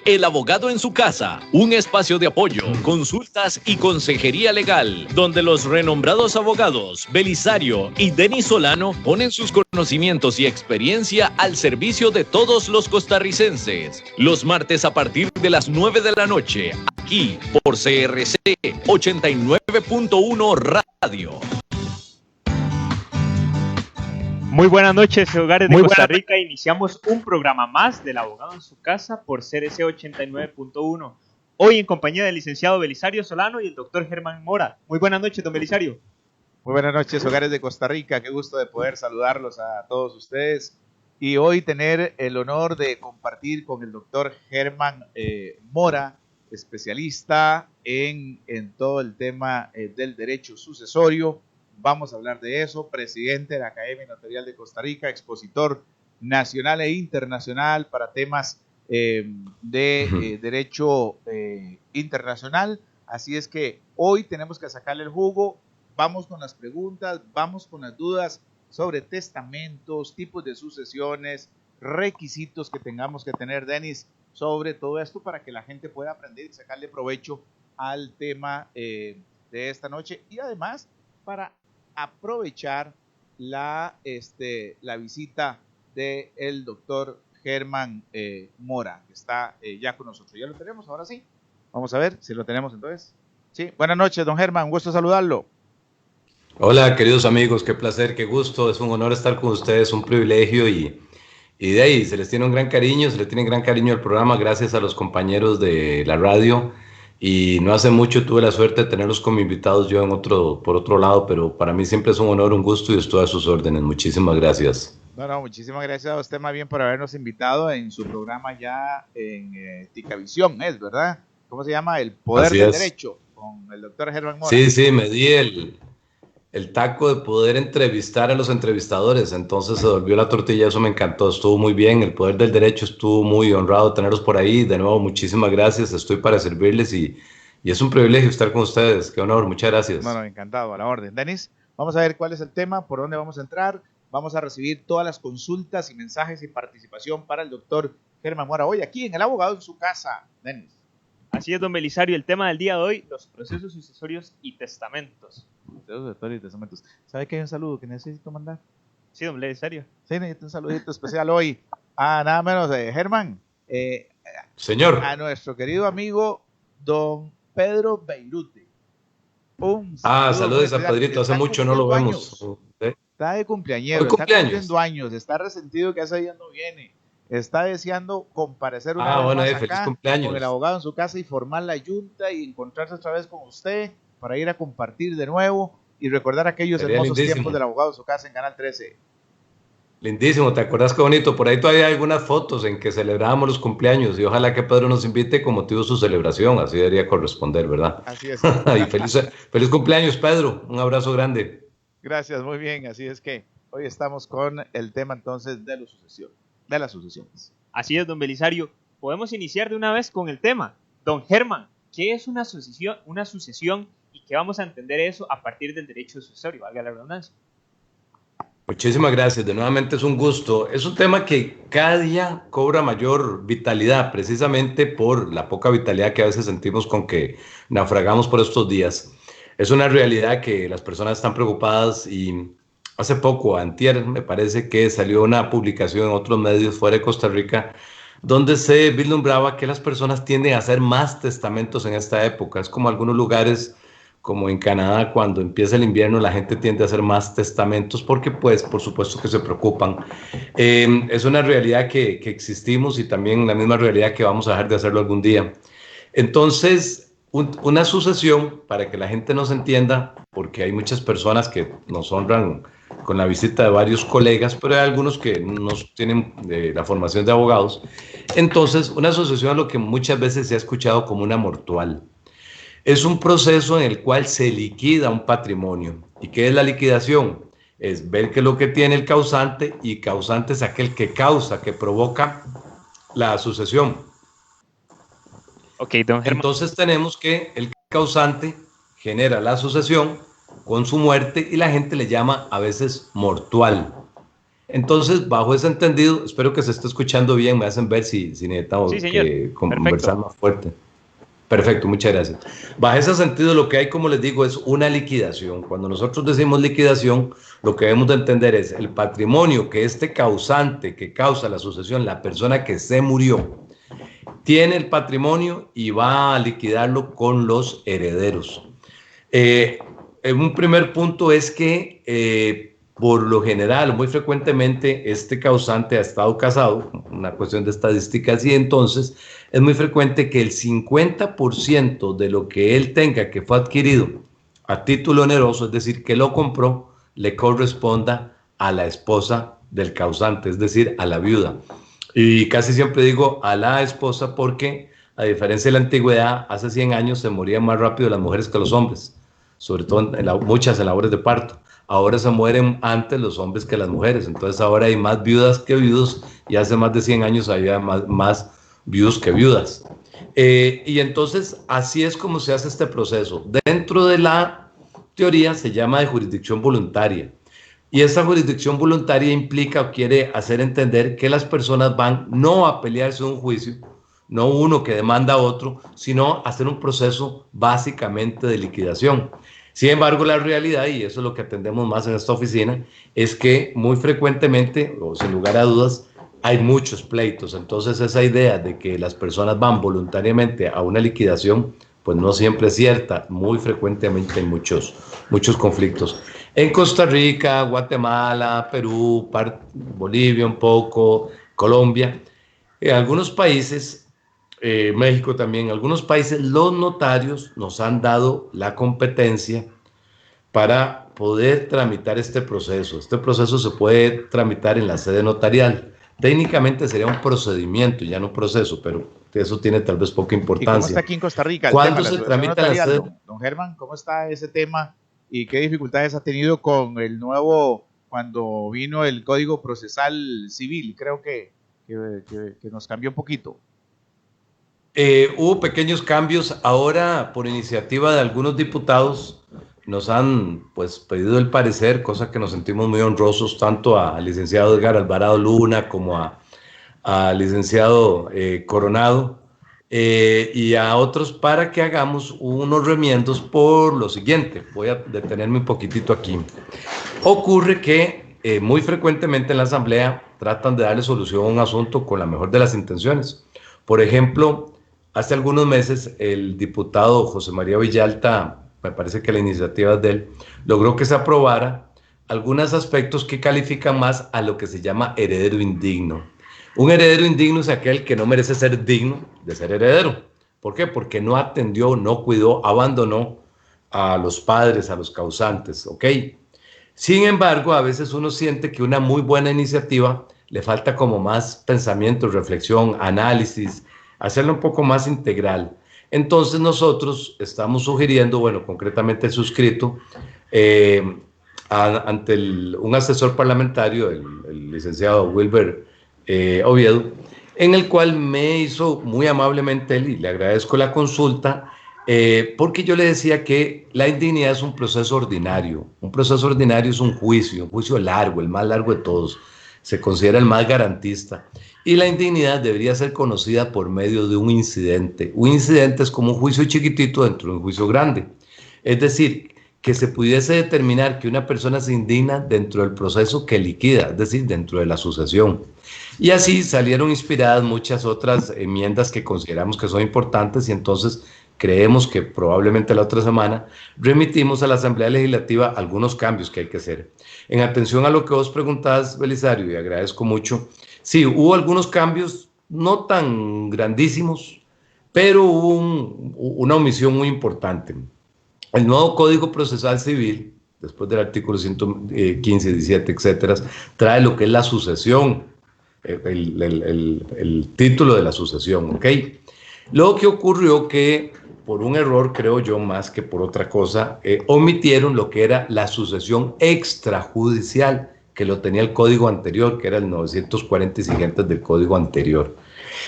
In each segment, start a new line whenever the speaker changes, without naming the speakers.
El Abogado en su Casa, un espacio de apoyo, consultas y consejería legal, donde los renombrados abogados Belisario y Denis Solano ponen sus conocimientos y experiencia al servicio de todos los costarricenses. Los martes a partir de las 9 de la noche, aquí por CRC 89.1 Radio.
Muy buenas noches, hogares de Costa Rica. Iniciamos un programa más del Abogado en su Casa por CRC 89.1. Hoy en compañía del licenciado Belisario Solano y el doctor Germán Mora. Muy buenas noches, don Belisario.
Muy buenas noches, hogares de Costa Rica. Qué gusto de poder saludarlos a todos ustedes. Y hoy tener el honor de compartir con el doctor Germán Mora, especialista en todo el tema del derecho sucesorio. Vamos a hablar de eso, presidente de la Academia Notarial de Costa Rica, expositor nacional e internacional para temas de derecho internacional. Así es que hoy tenemos que sacarle el jugo, vamos con las preguntas, vamos con las dudas sobre testamentos, tipos de sucesiones, requisitos que tengamos que tener, Denis, sobre todo esto para que la gente pueda aprender y sacarle provecho al tema de esta noche y además para aprovechar la visita del doctor Germán Mora, que está ya con nosotros. ¿Ya lo tenemos ahora sí? Vamos a ver si lo tenemos entonces. Sí, buenas noches, don Germán, un gusto saludarlo.
Hola, queridos amigos, qué placer, qué gusto, es un honor estar con ustedes, un privilegio y de ahí se les tiene un gran cariño, se le tiene gran cariño al programa gracias a los compañeros de la radio. Y no hace mucho tuve la suerte de tenerlos como invitados yo por otro lado, pero para mí siempre es un honor, un gusto y estoy a sus órdenes. Muchísimas gracias.
Muchísimas gracias a usted más bien por habernos invitado en su programa ya en Ticavisión, ¿es verdad? ¿Cómo se llama? El Poder del Derecho, con el doctor Germán Mora.
Sí, me di el taco de poder entrevistar a los entrevistadores, entonces se volvió la tortilla, eso me encantó, estuvo muy bien, el Poder del Derecho estuvo muy honrado tenerlos por ahí, de nuevo muchísimas gracias, estoy para servirles y es un privilegio estar con ustedes, qué honor, muchas gracias.
Encantado, a la orden. Denis, vamos a ver cuál es el tema, por dónde vamos a entrar, vamos a recibir todas las consultas y mensajes y participación para el doctor Germán Mora, hoy aquí en El Abogado en su Casa, Denis.
Así es, don Belisario, el tema del día de hoy, los procesos sucesorios y testamentos.
¿Sabe que hay un saludo que necesito mandar?
Sí, don Belisario.
Sí, necesito un saludito especial hoy a nada menos de Germán.
Señor.
A nuestro querido amigo don Pedro Beirute.
Saludos a Pedrito, hace mucho no lo vemos.
Está de cumpleañero, está cumpliendo años, está resentido que hace día no viene. Está deseando comparecer una vez más
feliz
acá
cumpleaños.
Con el abogado en su casa y formar la junta y encontrarse otra vez con usted para ir a compartir de nuevo y recordar aquellos hermosos tiempos del abogado en su casa en Canal 13.
Lindísimo, ¿te acuerdas qué bonito? Por ahí todavía hay algunas fotos en que celebrábamos los cumpleaños y ojalá que Pedro nos invite con motivo de su celebración, así debería corresponder, ¿verdad?
Así es.
Y feliz cumpleaños, Pedro, un abrazo grande.
Gracias, muy bien, así es que hoy estamos con el tema entonces de las sucesiones.
Así es, don Belisario. Podemos iniciar de una vez con el tema. Don Germán, ¿qué es una sucesión y qué vamos a entender eso a partir del derecho sucesorio? Valga la redundancia.
Muchísimas gracias, de nuevamente es un gusto. Es un tema que cada día cobra mayor vitalidad, precisamente por la poca vitalidad que a veces sentimos con que naufragamos por estos días. Es una realidad que las personas están preocupadas y hace poco, antier, me parece que salió una publicación en otros medios fuera de Costa Rica donde se vislumbraba que las personas tienden a hacer más testamentos en esta época. Es como algunos lugares, como en Canadá, cuando empieza el invierno, la gente tiende a hacer más testamentos porque, pues, por supuesto que se preocupan. Es una realidad que existimos y también la misma realidad que vamos a dejar de hacerlo algún día. Entonces, una sucesión, para que la gente nos entienda, porque hay muchas personas que nos honran con la visita de varios colegas, pero hay algunos que no tienen la formación de abogados. Entonces, una sucesión es lo que muchas veces se ha escuchado como una mortual. Es un proceso en el cual se liquida un patrimonio. ¿Y qué es la liquidación? Es ver qué es lo que tiene el causante, y causante es aquel que causa, que provoca la sucesión.
Ok, don Germán.
Entonces tenemos que el causante genera la sucesión con su muerte y la gente le llama a veces mortual. Entonces, bajo ese entendido, espero que se esté escuchando bien, me hacen ver si necesitamos conversar más fuerte. Perfecto, muchas gracias. Bajo ese sentido, lo que hay, como les digo, es una liquidación. Cuando nosotros decimos liquidación, lo que debemos de entender es el patrimonio que este causante que causa la sucesión, la persona que se murió, tiene el patrimonio y va a liquidarlo con los herederos. Un primer punto es que por lo general, muy frecuentemente, este causante ha estado casado, una cuestión de estadísticas, y entonces es muy frecuente que el 50% de lo que él tenga que fue adquirido a título oneroso, es decir, que lo compró, le corresponda a la esposa del causante, es decir, a la viuda. Y casi siempre digo a la esposa porque, a diferencia de la antigüedad, hace 100 años se morían más rápido las mujeres que los hombres, sobre todo muchas en labores de parto. Ahora se mueren antes los hombres que las mujeres, entonces ahora hay más viudas que viudos, y hace más de 100 años había más viudos que viudas. Y entonces así es como se hace este proceso. Dentro de la teoría se llama de jurisdicción voluntaria, y esa jurisdicción voluntaria implica o quiere hacer entender que las personas van no a pelearse un juicio, no uno que demanda a otro, sino a hacer un proceso básicamente de liquidación. Sin embargo, la realidad, y eso es lo que atendemos más en esta oficina, es que muy frecuentemente, o sin lugar a dudas, hay muchos pleitos. Entonces esa idea de que las personas van voluntariamente a una liquidación, pues no siempre es cierta. Muy frecuentemente hay muchos conflictos. En Costa Rica, Guatemala, Perú, Bolivia un poco, Colombia, en algunos países, México también, en algunos países los notarios nos han dado la competencia para poder tramitar este proceso. Este proceso se puede tramitar en la sede notarial. Técnicamente sería un procedimiento, ya no un proceso, pero eso tiene tal vez poca importancia.
¿Y cómo está aquí en Costa Rica el
¿Cuándo
tema,
se tramita la sede?
Don Germán, ¿cómo está ese tema y qué dificultades ha tenido con el nuevo, cuando vino el Código Procesal Civil? Creo que nos cambió un poquito.
Hubo pequeños cambios. Ahora, por iniciativa de algunos diputados, nos han pues pedido el parecer, cosa que nos sentimos muy honrosos, tanto al licenciado Edgar Alvarado Luna como al licenciado Coronado y a otros, para que hagamos unos remiendos por lo siguiente. Voy a detenerme un poquitito aquí. Ocurre que muy frecuentemente en la Asamblea tratan de darle solución a un asunto con la mejor de las intenciones. Por ejemplo, hace algunos meses el diputado José María Villalta, me parece que la iniciativa de él, logró que se aprobara algunos aspectos que califican más a lo que se llama heredero indigno. Un heredero indigno es aquel que no merece ser digno de ser heredero. ¿Por qué? Porque no atendió, no cuidó, abandonó a los padres, a los causantes, ¿ok? Sin embargo, a veces uno siente que una muy buena iniciativa le falta como más pensamiento, reflexión, análisis, hacerlo un poco más integral. Entonces nosotros estamos sugiriendo, bueno, concretamente el suscrito, ante un asesor parlamentario, el licenciado Wilber Oviedo, en el cual me hizo muy amablemente él, y le agradezco la consulta, porque yo le decía que la indignidad es un proceso ordinario. Un proceso ordinario es un juicio largo, el más largo de todos. Se considera el más garantista. Y la indignidad debería ser conocida por medio de un incidente. Un incidente es como un juicio chiquitito dentro de un juicio grande. Es decir, que se pudiese determinar que una persona se indigna dentro del proceso que liquida, es decir, dentro de la sucesión. Y así salieron inspiradas muchas otras enmiendas que consideramos que son importantes, y entonces creemos que probablemente la otra semana remitimos a la Asamblea Legislativa algunos cambios que hay que hacer. En atención a lo que vos preguntabas, Belisario, y agradezco mucho, sí, hubo algunos cambios no tan grandísimos, pero hubo una omisión muy importante. El nuevo Código Procesal Civil, después del artículo 115, 17, etcétera, trae lo que es la sucesión, el título de la sucesión, ¿ok? Lo que ocurrió que, por un error, creo yo, más que por otra cosa, omitieron lo que era la sucesión extrajudicial, que lo tenía el código anterior, que era el 940 y siguientes del código anterior.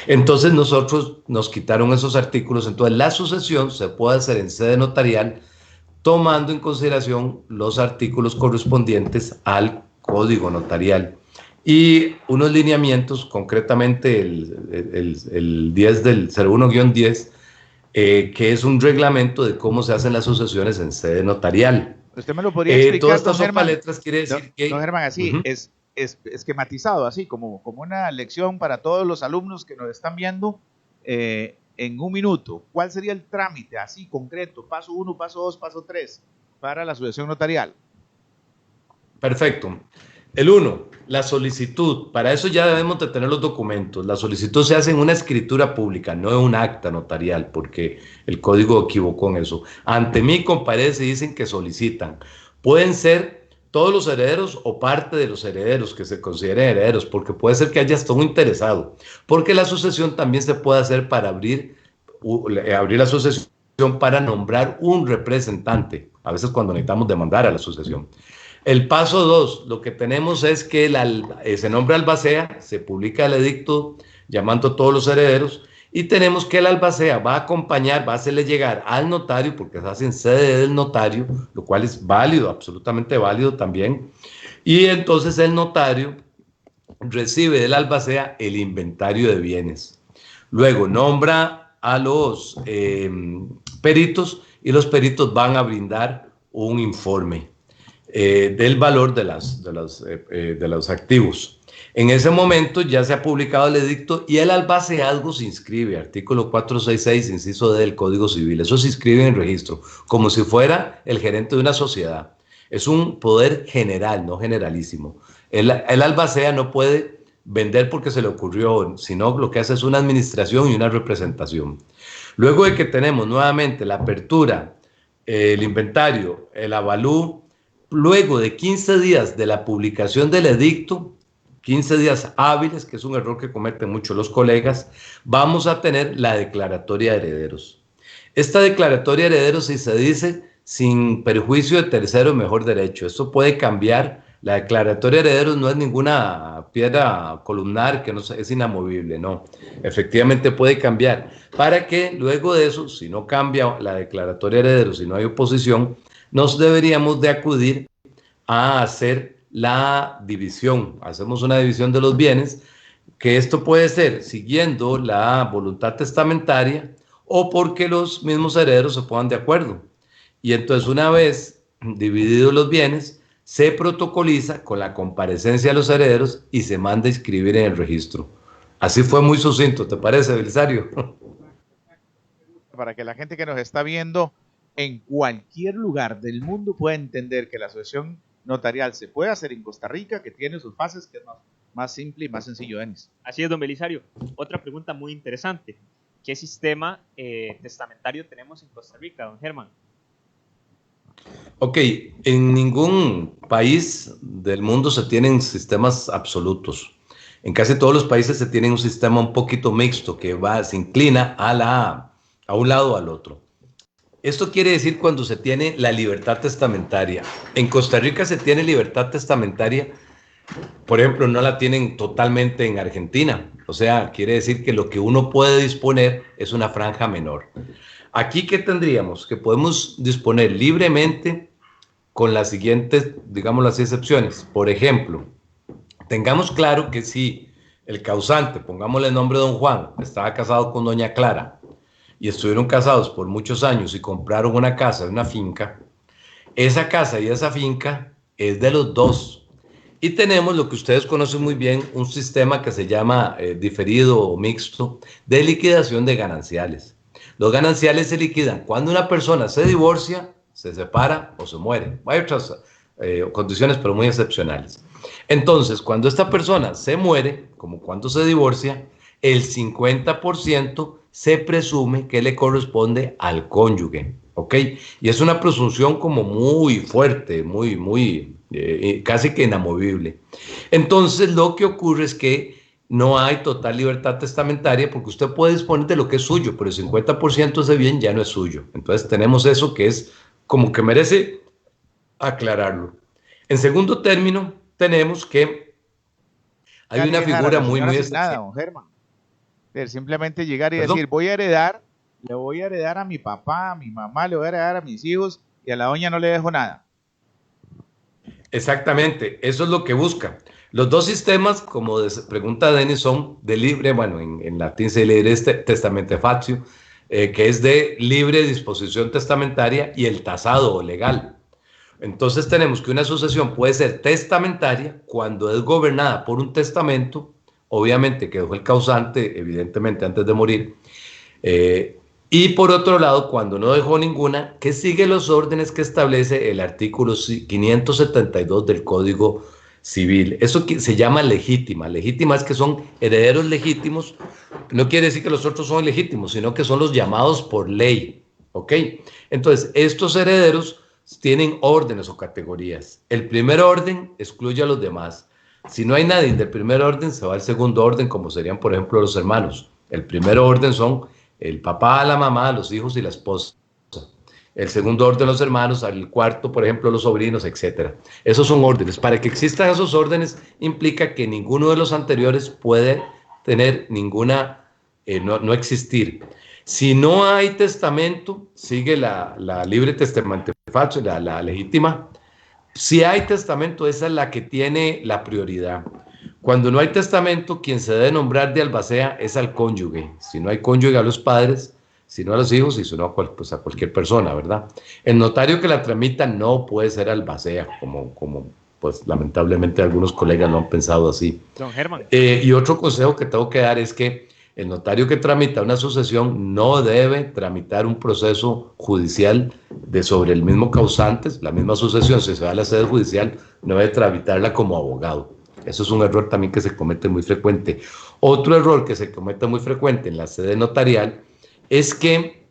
Entonces nosotros nos quitaron esos artículos. Entonces la sucesión se puede hacer en sede notarial, tomando en consideración los artículos correspondientes al código notarial. y unos lineamientos, concretamente el 10 del 01-10, que es un reglamento de cómo se hacen las sucesiones en sede notarial.
¿Usted me lo podría explicar,
Todas estas
don Germán?
letras quiere decir que...
Don Germán, así,
Uh-huh.
es esquematizado, así como una lección para todos los alumnos que nos están viendo en un minuto. ¿Cuál sería el trámite, así, concreto? Paso 1, paso 2, paso 3, para la sucesión notarial.
Perfecto. El 1, la solicitud. Para eso ya debemos de tener los documentos. La solicitud se hace en una escritura pública, no en un acta notarial, porque el código equivocó en eso. Ante mí comparece y dicen que solicitan. Pueden ser todos los herederos o parte de los herederos que se consideren herederos, porque puede ser que haya hasta un interesado. Porque la sucesión también se puede hacer para abrir la sucesión para nombrar un representante. A veces cuando necesitamos demandar a la sucesión. El paso 2, lo que tenemos es que se nombra albacea, se publica el edicto llamando a todos los herederos y tenemos que el albacea va a acompañar, va a hacerle llegar al notario, porque se hace en sede del notario, lo cual es válido, absolutamente válido también, y entonces el notario recibe del albacea el inventario de bienes. Luego nombra a los peritos y los peritos van a brindar un informe del valor de los activos. En ese momento ya se ha publicado el edicto y el albaceazgo se inscribe, artículo 466, inciso D del Código Civil. Eso se inscribe en el registro, como si fuera el gerente de una sociedad. Es un poder general, no generalísimo. El albacea no puede vender porque se le ocurrió, sino lo que hace es una administración y una representación. Luego de que tenemos nuevamente la apertura, el inventario, el avalú, luego de 15 días de la publicación del edicto, 15 días hábiles, que es un error que cometen muchos los colegas, vamos a tener la declaratoria de herederos. Esta declaratoria de herederos, si se dice, sin perjuicio de tercero y mejor derecho. Esto puede cambiar. La declaratoria de herederos no es ninguna piedra columnar que no es inamovible, no. Efectivamente puede cambiar. Para que luego de eso, si no cambia la declaratoria de herederos, si no hay oposición, nos deberíamos de acudir a hacer la división. Hacemos una división de los bienes, que esto puede ser siguiendo la voluntad testamentaria o porque los mismos herederos se pongan de acuerdo. Y entonces una vez divididos los bienes, se protocoliza con la comparecencia de los herederos y se manda a inscribir en el registro. Así fue muy sucinto, ¿te parece, Belisario?
Para que la gente que nos está viendo en cualquier lugar del mundo pueda entender que la sucesión notarial se puede hacer en Costa Rica, que tiene sus fases, que es más simple y más sencillo, Denis.
Así es, don Belisario. Otra pregunta muy interesante. ¿Qué sistema testamentario tenemos en Costa Rica, don Germán?
Ok, en ningún país del mundo se tienen sistemas absolutos. En casi todos los países se tiene un sistema un poquito mixto que se inclina a un lado o al otro. Esto quiere decir cuando se tiene la libertad testamentaria. En Costa Rica se tiene libertad testamentaria, por ejemplo, no la tienen totalmente en Argentina. O sea, quiere decir que lo que uno puede disponer es una franja menor. Aquí, ¿qué tendríamos? Que podemos disponer libremente con las siguientes, digamos, las excepciones. Por ejemplo, tengamos claro que si el causante, pongámosle el nombre de don Juan, estaba casado con doña Clara y estuvieron casados por muchos años y compraron una casa, una finca, esa casa y esa finca es de los dos. Y tenemos lo que ustedes conocen muy bien, un sistema que se llama diferido o mixto de liquidación de gananciales. Los gananciales se liquidan cuando una persona se divorcia, se separa o se muere. Hay otras condiciones, pero muy excepcionales. Entonces, cuando esta persona se muere, como cuando se divorcia, el 50% se presume que le corresponde al cónyuge, ¿ok? Y es una presunción como muy fuerte, casi que inamovible. Entonces, lo que ocurre es que no hay total libertad testamentaria porque usted puede disponer de lo que es suyo, pero el 50% de ese bien ya no es suyo. Entonces, tenemos eso que es como que merece aclararlo. En segundo término, tenemos que hay una figura muy
especial. Don Germán. Simplemente llegar y decir, le voy a heredar a mi papá, a mi mamá, le voy a heredar a mis hijos y a la doña no le dejo nada.
Exactamente, eso es lo que busca. Los dos sistemas, como pregunta Denis, son de libre, bueno, en latín se lee testamentefatio, que es de libre disposición testamentaria, y el tasado o legal. Entonces tenemos que una sucesión puede ser testamentaria cuando es gobernada por un testamento, obviamente que dejó el causante, evidentemente antes de morir, y por otro lado, cuando no dejó ninguna, que sigue los órdenes que establece el artículo 572 del Código Civil. Eso se llama legítima. Legítima es que son herederos legítimos. No quiere decir que los otros son legítimos, sino que son los llamados por ley. ¿Ok? Entonces, estos herederos tienen órdenes o categorías. El primer orden excluye a los demás. Si no hay nadie del primer orden, se va al segundo orden, como serían, por ejemplo, los hermanos. El primer orden son el papá, la mamá, los hijos y la esposa. El segundo orden, los hermanos. El cuarto, por ejemplo, los sobrinos, etc. Esos son órdenes. Para que existan esos órdenes, implica que ninguno de los anteriores puede tener ninguna, no existir. Si no hay testamento, sigue la libre testamentefatio, la legítima. Si hay testamento, esa es la que tiene la prioridad. Cuando no hay testamento, quien se debe nombrar de albacea es al cónyuge. Si no hay cónyuge, a los padres, si no a los hijos, y si no pues a cualquier persona, ¿verdad? El notario que la tramita no puede ser albacea, como pues lamentablemente algunos colegas lo han pensado así.
Don Germán.
Y otro consejo que tengo que dar es que el notario que tramita una sucesión no debe tramitar un proceso judicial sobre el mismo causante, la misma sucesión. Si se va a la sede judicial, no debe tramitarla como abogado. Eso es un error también que se comete muy frecuente. Otro error que se comete muy frecuente en la sede notarial es que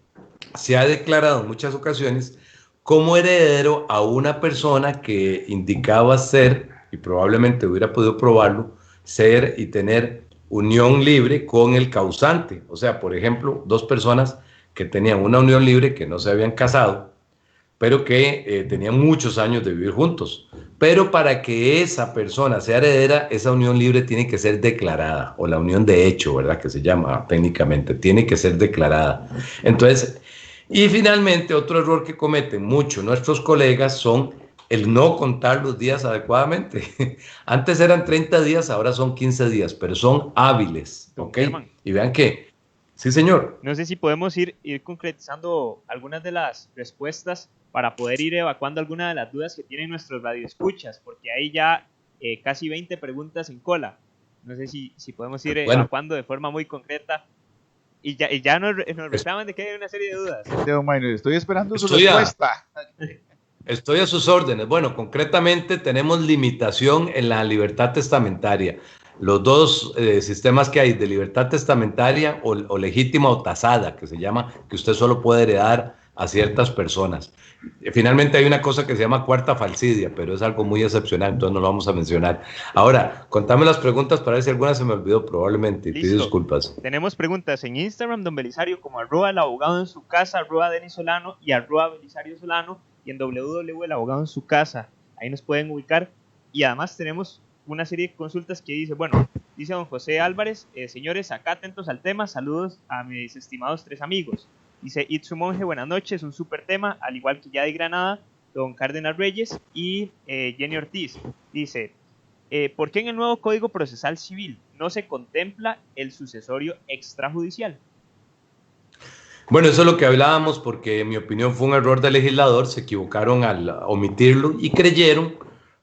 se ha declarado en muchas ocasiones como heredero a una persona que indicaba ser, y probablemente hubiera podido probarlo, ser y tener unión libre con el causante. O sea, por ejemplo, dos personas que tenían una unión libre, que no se habían casado, pero que tenían muchos años de vivir juntos. Pero para que esa persona sea heredera, esa unión libre tiene que ser declarada, o la unión de hecho, ¿verdad? Que se llama técnicamente, tiene que ser declarada. Entonces, y finalmente, otro error que cometen muchos nuestros colegas son el no contar los días adecuadamente. Antes eran 30 días, ahora son 15 días, pero son hábiles, ¿ok? Y vean que, sí señor.
No sé si podemos ir concretizando algunas de las respuestas para poder ir evacuando algunas de las dudas que tienen nuestros radioescuchas, porque hay ya casi 20 preguntas en cola. No sé si podemos ir evacuando de forma muy concreta. Y ya nos reclaman de que hay una serie de dudas.
Estoy esperando su respuesta.
Estoy a sus órdenes. Bueno, concretamente tenemos limitación en la libertad testamentaria. Los dos sistemas que hay de libertad testamentaria o legítima o tasada, que se llama, que usted solo puede heredar a ciertas personas. Finalmente hay una cosa que se llama cuarta falsidia, pero es algo muy excepcional, entonces no lo vamos a mencionar. Ahora, contame las preguntas para ver si alguna se me olvidó, probablemente.
Listo.
Pido disculpas.
Tenemos preguntas en Instagram, don Belisario, como @el abogado en su casa, @Denis Solano y @Belisario Solano, y en www.el abogado en su casa. Ahí nos pueden ubicar. Y además tenemos una serie de consultas que dice, bueno, dice don José Álvarez, señores, acá atentos al tema, saludos a mis estimados 3 amigos. Dice Itsu Monje, buenas noches, un súper tema, al igual que ya de Granada, don Cárdenas Reyes y Jenny Ortiz. Dice, ¿por qué en el nuevo Código Procesal Civil no se contempla el sucesorio extrajudicial?
Bueno, eso es lo que hablábamos, porque en mi opinión fue un error del legislador, se equivocaron al omitirlo y creyeron,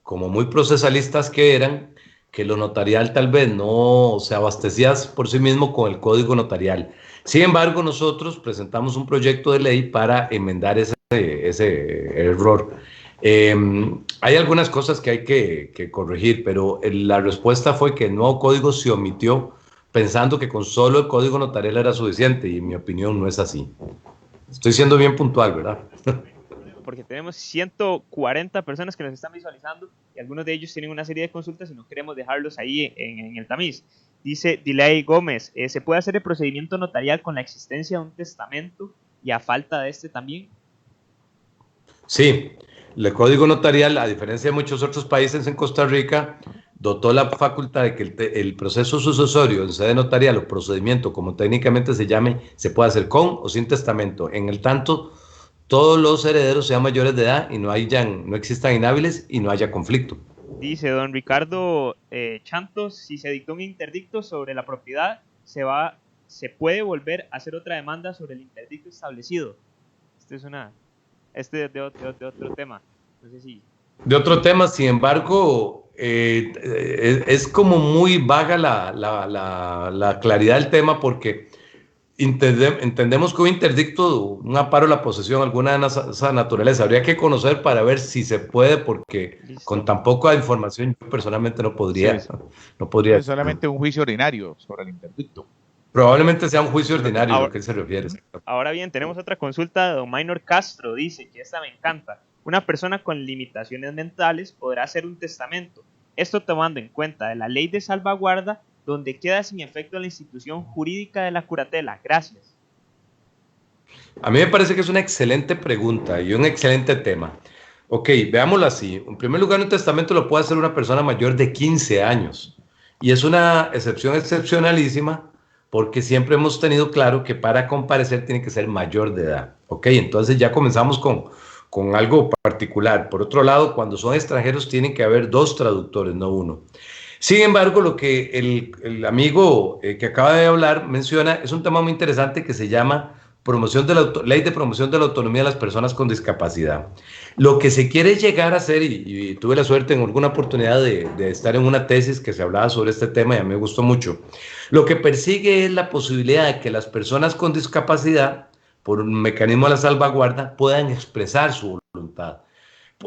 como muy procesalistas que eran, que lo notarial tal vez no se abastecía por sí mismo con el código notarial. Sin embargo, nosotros presentamos un proyecto de ley para enmendar ese error. Hay algunas cosas que hay que corregir, pero la respuesta fue que el nuevo código se omitió pensando que con solo el código notarial era suficiente, y en mi opinión no es así. Estoy siendo bien puntual, ¿verdad?
Porque tenemos 140 personas que nos están visualizando y algunos de ellos tienen una serie de consultas y no queremos dejarlos ahí en el tamiz. Dice Dilay Gómez, ¿se puede hacer el procedimiento notarial con la existencia de un testamento y a falta de este también?
Sí, el código notarial, a diferencia de muchos otros países, en Costa Rica dotó la facultad de que el proceso sucesorio en sede notarial o procedimiento, como técnicamente se llame, se puede hacer con o sin testamento. En el tanto, todos los herederos sean mayores de edad y no existan inhábiles y no haya conflicto.
Dice don Ricardo Chantos, si se dictó un interdicto sobre la propiedad, se puede volver a hacer otra demanda sobre el interdicto establecido. Este es de otro tema. No sé si...
De otro tema, sin embargo, es como muy vaga la claridad del tema, porque entendemos que un interdicto, un amparo a la posesión, alguna de esa naturaleza, habría que conocer para ver si se puede, porque
Listo.
con tan poca información yo personalmente no podría.
Sí.
No podría.
Es solamente un juicio ordinario sobre el interdicto.
Probablemente sea un juicio ordinario a lo que él se refiere.
Ahora bien, tenemos otra consulta de don Minor Castro. Dice que esta me encanta. Una persona con limitaciones mentales podrá hacer un testamento. Esto tomando en cuenta de la ley de salvaguarda, donde queda sin efecto la institución jurídica de la curatela. Gracias.
A mí me parece que es una excelente pregunta y un excelente tema. Ok, veámoslo así. En primer lugar, un testamento lo puede hacer una persona mayor de 15 años. Y es una excepción excepcionalísima, porque siempre hemos tenido claro que para comparecer tiene que ser mayor de edad. Ok, entonces ya comenzamos con algo particular. Por otro lado, cuando son extranjeros tienen que haber 2 traductores, no 1. Sin embargo, lo que el amigo que acaba de hablar menciona es un tema muy interesante que se llama Ley de Promoción de la Autonomía de las Personas con Discapacidad. Lo que se quiere llegar a hacer, y tuve la suerte en alguna oportunidad de estar en una tesis que se hablaba sobre este tema y a mí me gustó mucho, lo que persigue es la posibilidad de que las personas con discapacidad, por un mecanismo de la salvaguarda, puedan expresar su voluntad.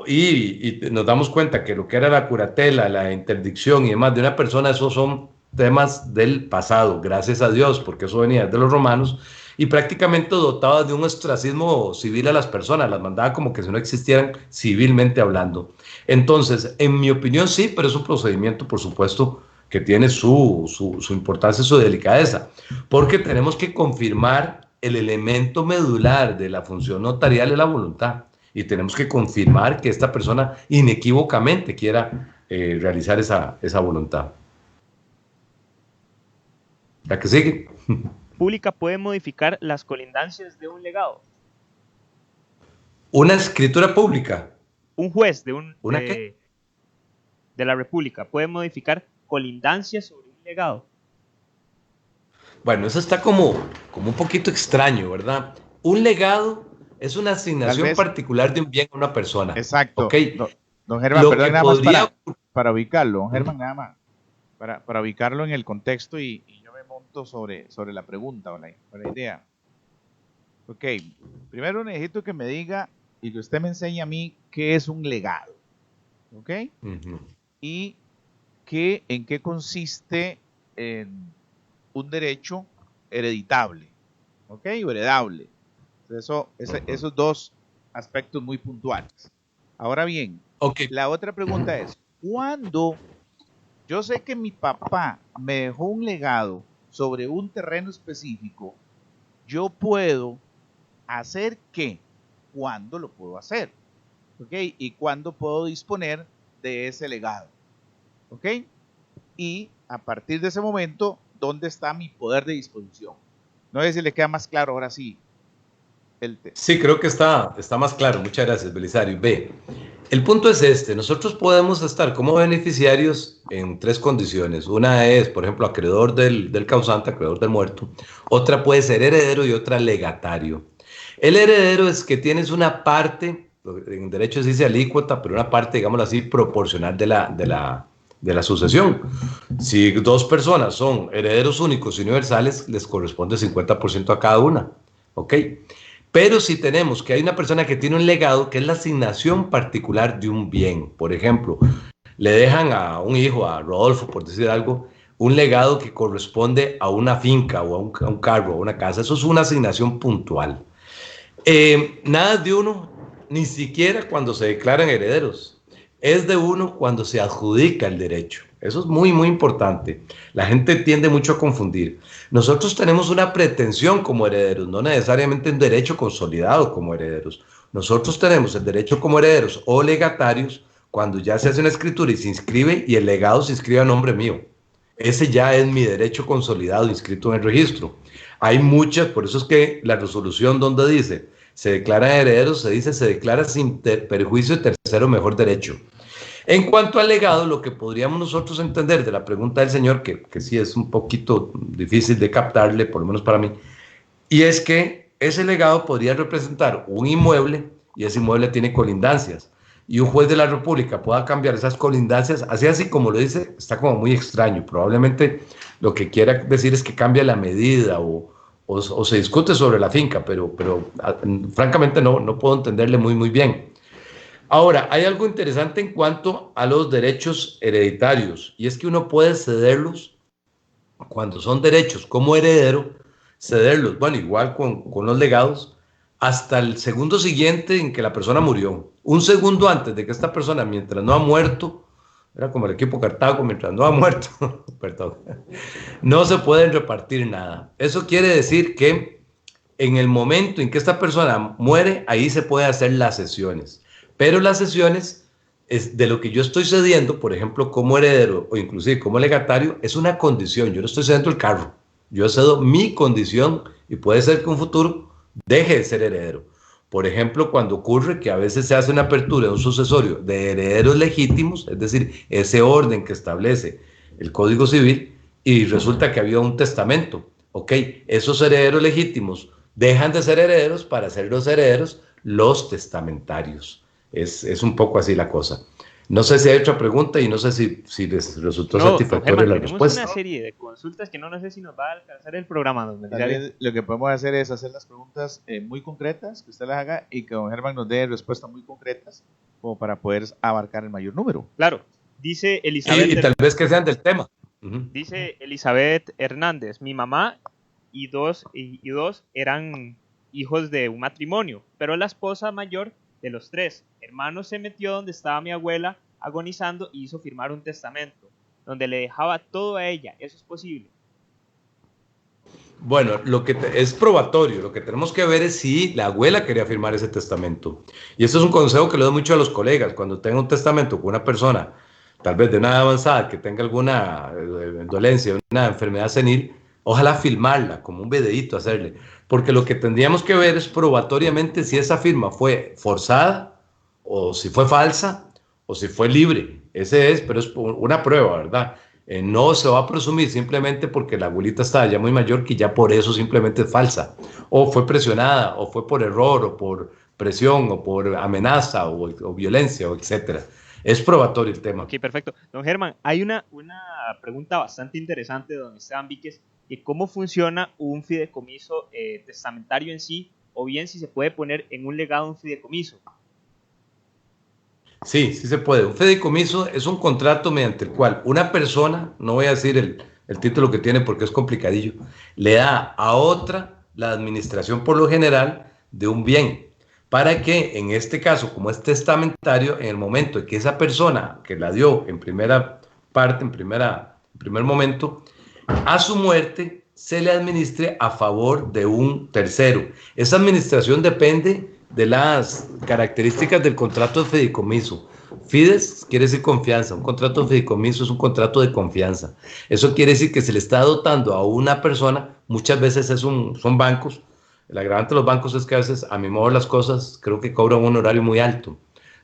Y nos damos cuenta que lo que era la curatela, la interdicción y demás de una persona, esos son temas del pasado, gracias a Dios, porque eso venía de los romanos, y prácticamente dotaba de un ostracismo civil a las personas, las mandaba como que si no existieran civilmente hablando. Entonces, en mi opinión sí, pero es un procedimiento, por supuesto, que tiene su importancia, su delicadeza, porque tenemos que confirmar el elemento medular de la función notarial de la voluntad, y tenemos que confirmar que esta persona inequívocamente quiera realizar esa voluntad. ¿La que sigue?
Pública puede modificar las colindancias de un legado.
Una escritura pública.
Un juez
¿Una qué?
de la República puede modificar colindancias sobre un legado.
Bueno, eso está como un poquito extraño, ¿verdad? Un legado es una asignación particular de un bien a una persona.
Exacto.
¿Okay?
Don Germán, perdón, nada más para ubicarlo, don Germán, nada más, para ubicarlo en el contexto y yo me monto sobre la pregunta o la idea. Ok, primero necesito que me diga y que usted me enseñe a mí qué es un legado. ¿Ok? Y en qué consiste un derecho hereditable. ¿Ok? O heredable. Esos 2 aspectos muy puntuales. Ahora bien, la otra pregunta es, ¿cuándo yo sé que mi papá me dejó un legado sobre un terreno específico, yo puedo hacer qué? ¿Cuándo lo puedo hacer? ¿Ok? ¿Y cuándo puedo disponer de ese legado? ¿Ok? Y a partir de ese momento, ¿dónde está mi poder de disposición? No sé si le queda más claro ahora sí.
Sí, creo que está más claro. Muchas gracias, Belisario. Ve, el punto es este. Nosotros podemos estar como beneficiarios en 3 condiciones. Una es, por ejemplo, acreedor del causante, acreedor del muerto. Otra puede ser heredero y otra legatario. El heredero es que tienes una parte, en derecho se dice alícuota, pero una parte, digámoslo así, proporcional de la sucesión. Si 2 personas son herederos únicos y universales, les corresponde 50% a cada una. ¿Ok? Pero si tenemos que hay una persona que tiene un legado, que es la asignación particular de un bien, por ejemplo, le dejan a un hijo, a Rodolfo, por decir algo, un legado que corresponde a una finca o a un carro, a una casa, eso es una asignación puntual. Nada de uno, ni siquiera cuando se declaran herederos, es de uno cuando se adjudica el derecho. Eso es muy, muy importante. La gente tiende mucho a confundir. Nosotros tenemos una pretensión como herederos, no necesariamente un derecho consolidado como herederos. Nosotros tenemos el derecho como herederos o legatarios cuando ya se hace una escritura y se inscribe y el legado se inscribe a nombre mío. Ese ya es mi derecho consolidado inscrito en el registro. Hay muchas, por eso es que la resolución donde dice se declaran herederos, se dice se declara sin perjuicio de tercero mejor derecho. En cuanto al legado, lo que podríamos nosotros entender de la pregunta del señor, que sí es un poquito difícil de captarle, por lo menos para mí, y es que ese legado podría representar un inmueble y ese inmueble tiene colindancias. Y un juez de la República pueda cambiar esas colindancias, así como lo dice, está como muy extraño. Probablemente lo que quiera decir es que cambia la medida o se discute sobre la finca, pero francamente no puedo entenderle muy bien. Ahora, hay algo interesante en cuanto a los derechos hereditarios, y es que uno puede cederlos cuando son derechos como heredero, cederlos, bueno, igual con los legados, hasta el segundo siguiente en que la persona murió. Un segundo antes de que esta persona, mientras no ha muerto, era como el equipo Cartago, mientras no ha muerto, perdón, no se pueden repartir nada. Eso quiere decir que en el momento en que esta persona muere, ahí se puede hacer las cesiones. Pero las cesiones es de lo que yo estoy cediendo, por ejemplo, como heredero o inclusive como legatario, es una condición. Yo no estoy cediendo el carro, yo cedo mi condición y puede ser que en un futuro deje de ser heredero. Por ejemplo, cuando ocurre que a veces se hace una apertura de un sucesorio de herederos legítimos, es decir, ese orden que establece el Código Civil, y resulta que había un testamento. Ok, esos herederos legítimos dejan de ser herederos para ser los herederos los testamentarios. Es un poco así la cosa. No sé si hay otra pregunta y no sé si les resultó satisfactoria la respuesta.
Tenemos una serie de consultas que no sé si nos va a alcanzar el programa.
Lo que podemos hacer es hacer las preguntas muy concretas, que usted las haga y que don Germán nos dé respuestas muy concretas como para poder abarcar el mayor número.
Claro, dice Elizabeth.
Y tal vez que sean del tema.
Dice Elizabeth Hernández, mi mamá y dos eran hijos de un matrimonio, pero la esposa mayor de los 3 hermanos se metió donde estaba mi abuela agonizando y hizo firmar un testamento donde le dejaba todo a ella. ¿Eso es posible?
Bueno, es probatorio. Lo que tenemos que ver es si la abuela quería firmar ese testamento. Y esto es un consejo que le doy mucho a los colegas. Cuando tengan un testamento con una persona, tal vez de una edad avanzada, que tenga alguna dolencia, una enfermedad senil, ojalá filmarla, como un videíto hacerle. Porque lo que tendríamos que ver es probatoriamente si esa firma fue forzada, o si fue falsa, o si fue libre. Pero es una prueba, ¿verdad? No se va a presumir simplemente porque la abuelita estaba ya muy mayor que ya por eso simplemente es falsa. O fue presionada, o fue por error, o por presión, o por amenaza, o violencia, o etcétera. Es probatorio el tema.
Ok, perfecto. Don Germán, hay una pregunta bastante interesante de don Esteban Víquez, que cómo funciona un fideicomiso testamentario en sí, o bien si se puede poner en un legado un fideicomiso.
Sí se puede. Un fideicomiso es un contrato mediante el cual una persona, no voy a decir el título que tiene porque es complicadillo, le da a otra la administración por lo general de un bien, para que en este caso, como es testamentario, en el momento en que esa persona que la dio en primera parte, en primer momento, a su muerte se le administre a favor de un tercero. Esa administración depende de las características del contrato de fideicomiso. Fides quiere decir confianza, un contrato de fideicomiso es un contrato de confianza. Eso quiere decir que se le está dotando a una persona, muchas veces son bancos. El agravante de los bancos es que a veces, a mi modo las cosas, creo que cobran un horario muy alto.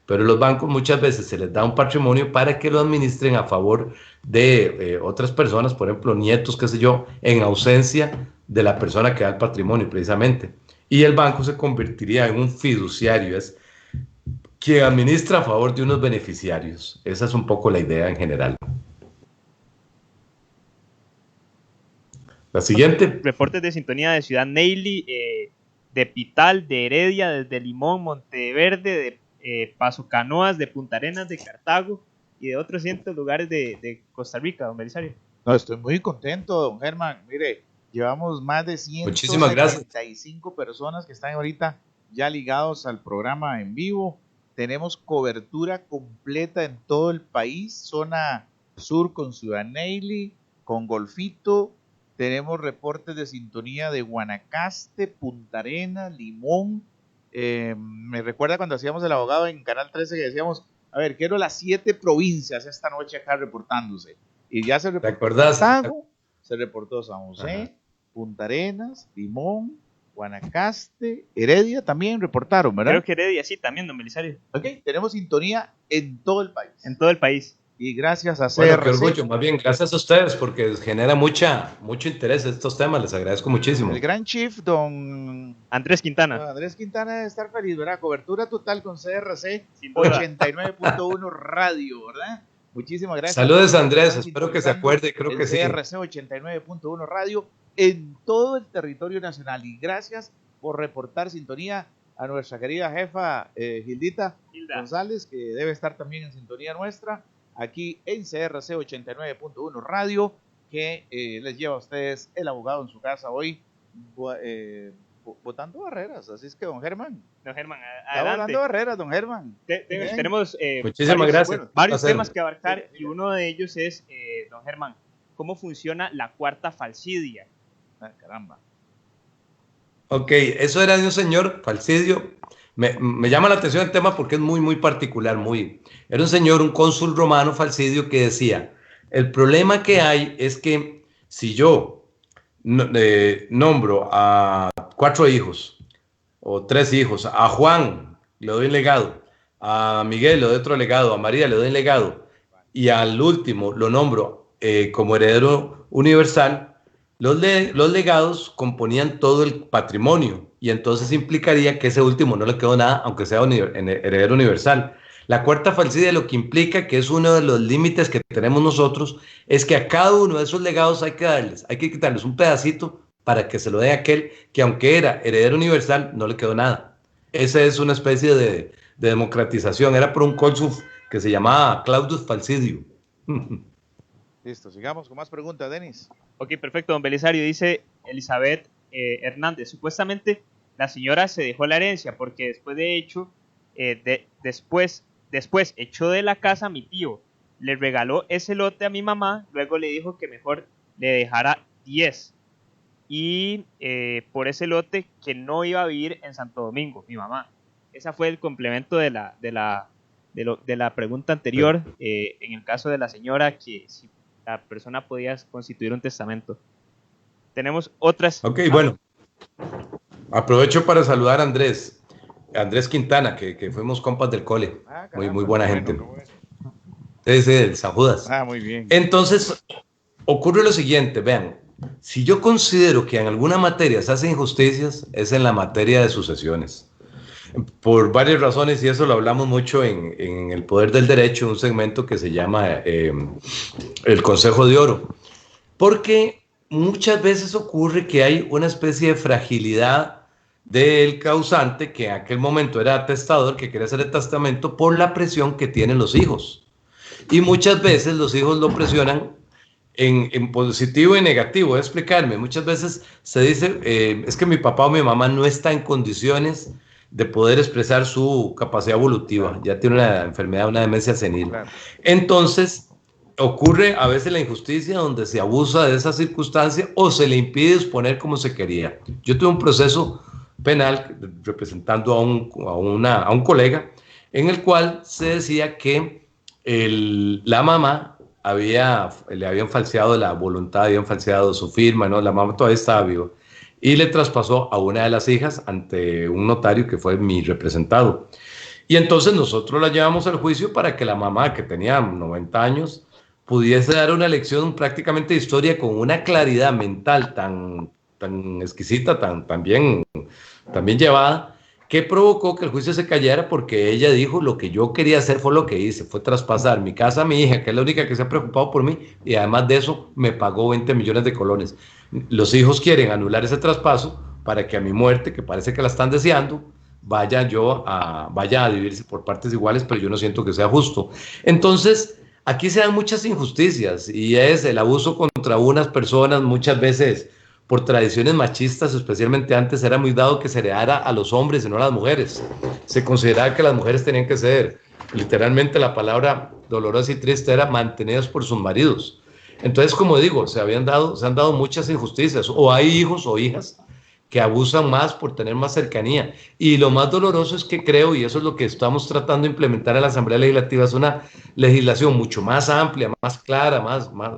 Pero los bancos muchas veces se les da un patrimonio para que lo administren a favor de otras personas, por ejemplo, nietos, qué sé yo, en ausencia de la persona que da el patrimonio precisamente. Y el banco se convertiría en un fiduciario, es quien administra a favor de unos beneficiarios. Esa es un poco la idea en general. La siguiente.
Reportes de sintonía de Ciudad Neily, de Pital, de Heredia, desde Limón, Monteverde, de Paso Canoas, de Punta Arenas, de Cartago y de otros cientos lugares de Costa Rica, don Belisario.
No, estoy muy contento, don Germán. Mire, llevamos más de 175 personas que están ahorita ya ligados al programa en vivo. Tenemos cobertura completa en todo el país, zona sur con Ciudad Neily, con Golfito. Tenemos reportes de sintonía de Guanacaste, Punta Arenas, Limón. Me recuerda cuando hacíamos el abogado en Canal 13 que decíamos, a ver, quiero las 7 provincias esta noche acá reportándose. Y ya se reportó Cartago, se reportó San José, Punta Arenas, Limón, Guanacaste, Heredia también reportaron, ¿verdad?
Creo que Heredia sí, también, don Belisario.
Ok, tenemos sintonía en todo el país.
En todo el país.
Y gracias a
Bueno,
CRC.
qué orgullo, más bien gracias a ustedes porque genera mucho interés estos temas, les agradezco muchísimo.
El gran chief, don
Andrés Quintana.
Andrés Quintana debe estar feliz, ¿verdad? Cobertura total con CRC
Sin duda.
89.1 Radio, ¿verdad? Muchísimas gracias.
Saludos, Andrés, espero que se acuerde, creo que sí.
CRC 89.1 Radio en todo el territorio nacional. Y gracias por reportar sintonía a nuestra querida jefa Hilda González, que debe estar también en sintonía nuestra, aquí en CRC 89.1 Radio, que les lleva a ustedes el abogado en su casa hoy, botando barreras. Así es que, don Germán.
Don Germán,
Está
adelante.
botando barreras, don Germán.
Tenemos
Muchísimas gracias.
varios temas que abarcar y uno de ellos es, don Germán, ¿cómo funciona la cuarta falsidia?
Ah, caramba.
Ok, eso era de un señor, Falcidio. Me llama la atención el tema porque es muy particular, Era un señor, un cónsul romano, Falcidio, que decía, el problema que hay es que si yo nombro a 4 hijos o 3 hijos, a Juan le doy un legado, a Miguel le doy otro legado, a María le doy un legado, y al último lo nombro como heredero universal, los legados componían todo el patrimonio y entonces implicaría que ese último no le quedó nada, aunque sea heredero universal. La cuarta falsidia lo que implica, que es uno de los límites que tenemos nosotros, es que a cada uno de esos legados hay que quitarles un pedacito para que se lo dé a aquel que, aunque era heredero universal, no le quedó nada. Esa es una especie de democratización. Era por un cónsul que se llamaba Claudius Falcidio.
Listo, sigamos con más preguntas, Denis.
Ok, perfecto, don Belisario. Dice Elizabeth Hernández, supuestamente la señora se dejó la herencia porque después echó de la casa a mi tío, le regaló ese lote a mi mamá, luego le dijo que mejor le dejara 10 y por ese lote que no iba a vivir en Santo Domingo, mi mamá. Esa fue el complemento de la pregunta anterior, en el caso de la señora, que si la persona podía constituir un testamento. Tenemos otras.
Ok, bueno. Aprovecho para saludar a Andrés Quintana, que fuimos compas del cole.
Caramba,
muy buena gente.
Bueno.
Es el San Judas.
Muy bien.
Entonces, ocurre lo siguiente, vean, si yo considero que en alguna materia se hacen injusticias, es en la materia de sucesiones. Por varias razones, y eso lo hablamos mucho en El Poder del Derecho, un segmento que se llama el Consejo de Oro. Porque muchas veces ocurre que hay una especie de fragilidad del causante, que en aquel momento era testador, que quería hacer el testamento por la presión que tienen los hijos. Y muchas veces los hijos lo presionan en positivo y negativo. Voy a explicarme. Muchas veces se dice, es que mi papá o mi mamá no está en condiciones de poder expresar su capacidad evolutiva. Ya tiene una enfermedad, una demencia senil. Entonces, ocurre a veces la injusticia donde se abusa de esa circunstancia o se le impide exponer como se quería. Yo tuve un proceso penal representando a un colega en el cual se decía que la mamá le habían falseado la voluntad, habían falseado su firma, ¿no? La mamá todavía estaba viva y le traspasó a una de las hijas ante un notario que fue mi representado. Y entonces nosotros la llevamos al juicio para que la mamá, que tenía 90 años, pudiese dar una lección prácticamente de historia con una claridad mental tan exquisita, tan bien llevada, que provocó que el juicio se cayera porque ella dijo: lo que yo quería hacer fue lo que hice, fue traspasar mi casa a mi hija, que es la única que se ha preocupado por mí, y además de eso me pagó 20 millones de colones. Los hijos quieren anular ese traspaso para que a mi muerte, que parece que la están deseando, vaya a dividirse por partes iguales, pero yo no siento que sea justo. Entonces, aquí se dan muchas injusticias y es el abuso contra unas personas, muchas veces por tradiciones machistas, especialmente antes era muy dado que se heredara a los hombres y no a las mujeres. Se consideraba que las mujeres tenían que ser, literalmente la palabra dolorosa y triste era, mantenidas por sus maridos. Entonces, como digo, se han dado muchas injusticias, o hay hijos o hijas que abusan más por tener más cercanía. Y lo más doloroso es que creo, y eso es lo que estamos tratando de implementar en la Asamblea Legislativa, es una legislación mucho más amplia, más clara,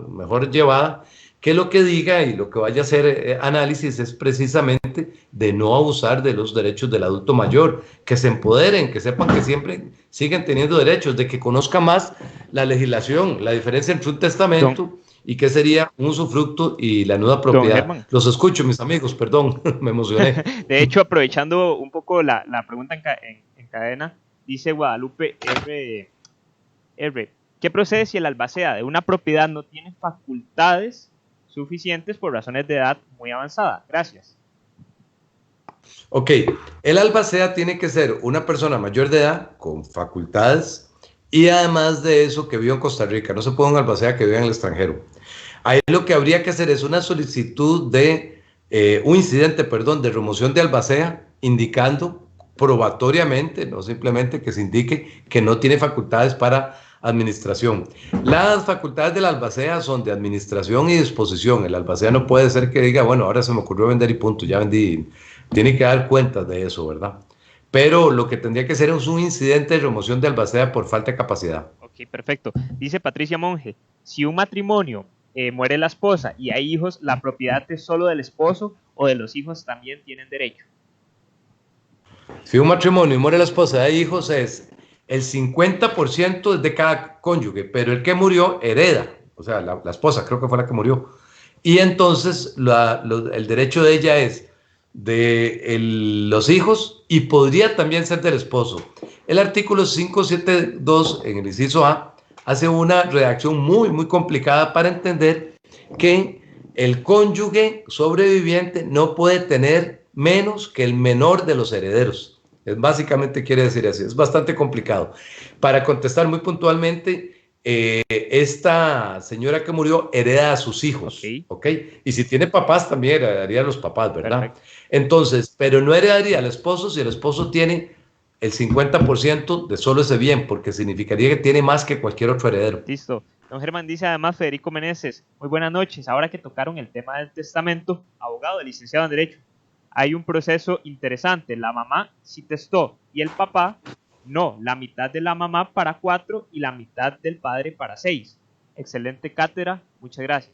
mejor llevada, que lo que diga y lo que vaya a hacer análisis es precisamente de no abusar de los derechos del adulto mayor, que se empoderen, que sepan que siempre siguen teniendo derechos, de que conozca más la legislación, la diferencia entre un testamento y qué sería un usufructo y la nuda propiedad. Los escucho, mis amigos, perdón, me emocioné.
De hecho, aprovechando un poco la pregunta en cadena, dice Guadalupe R. ¿Qué procede si el albacea de una propiedad no tiene facultades suficientes por razones de edad muy avanzada? Gracias.
Ok, el albacea tiene que ser una persona mayor de edad con facultades y además de eso que vive en Costa Rica. No se puede un albacea que vive en el extranjero. Ahí lo que habría que hacer es una solicitud de un incidente, de remoción de albacea, indicando probatoriamente, no simplemente que se indique que no tiene facultades para administración. Las facultades del albacea son de administración y disposición. El albacea no puede ser que diga, bueno, ahora se me ocurrió vender y punto, ya vendí. Tiene que dar cuenta de eso, ¿verdad? Pero lo que tendría que ser es un incidente de remoción de albacea por falta de capacidad.
Ok, perfecto. Dice Patricia Monge, si un matrimonio muere la esposa y hay hijos, ¿la propiedad es solo del esposo o de los hijos también tienen derecho?
Si un matrimonio y muere la esposa y hay hijos, es el 50% de cada cónyuge, pero el que murió hereda, o sea, la esposa creo que fue la que murió. Y entonces el derecho de ella es de los hijos y podría también ser del esposo. El artículo 572 en el inciso A hace una redacción muy complicada para entender que el cónyuge sobreviviente no puede tener menos que el menor de los herederos. Básicamente quiere decir así, es bastante complicado. Para contestar muy puntualmente, esta señora que murió hereda a sus hijos, ¿ok? Y si tiene papás también heredaría a los papás, ¿verdad? Perfecto. Entonces, pero no heredaría al esposo si el esposo tiene el 50% de solo ese bien, porque significaría que tiene más que cualquier otro heredero.
Listo. Don Germán dice además Federico Meneses, muy buenas noches, ahora que tocaron el tema del testamento, abogado, licenciado en Derecho, hay un proceso interesante, la mamá sí testó y el papá no, la mitad de la mamá para 4 y la mitad del padre para 6. Excelente cátedra, muchas gracias.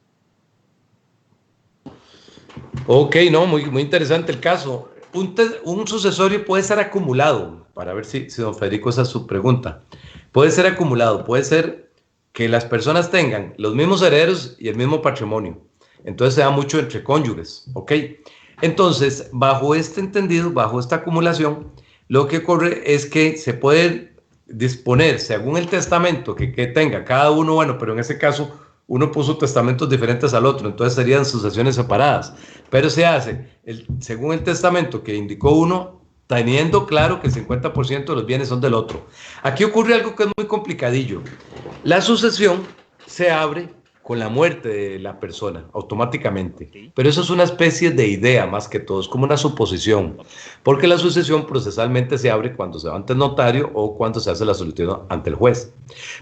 Ok, no, muy interesante el caso. Un sucesorio puede ser acumulado, para ver si don Federico, esa es su pregunta. Puede ser acumulado, puede ser que las personas tengan los mismos herederos y el mismo patrimonio. Entonces se da mucho entre cónyuges, ¿ok? Entonces, bajo este entendido, bajo esta acumulación, lo que ocurre es que se puede disponer, según el testamento que tenga cada uno, bueno, pero en ese caso uno puso testamentos diferentes al otro, entonces serían sucesiones separadas, pero se hace según el testamento que indicó uno, teniendo claro que el 50% de los bienes son del otro. Aquí ocurre algo que es muy complicadillo. La sucesión se abre con la muerte de la persona, automáticamente. Pero eso es una especie de idea más que todo, es como una suposición, porque la sucesión procesalmente se abre cuando se va ante el notario o cuando se hace la solicitud ante el juez.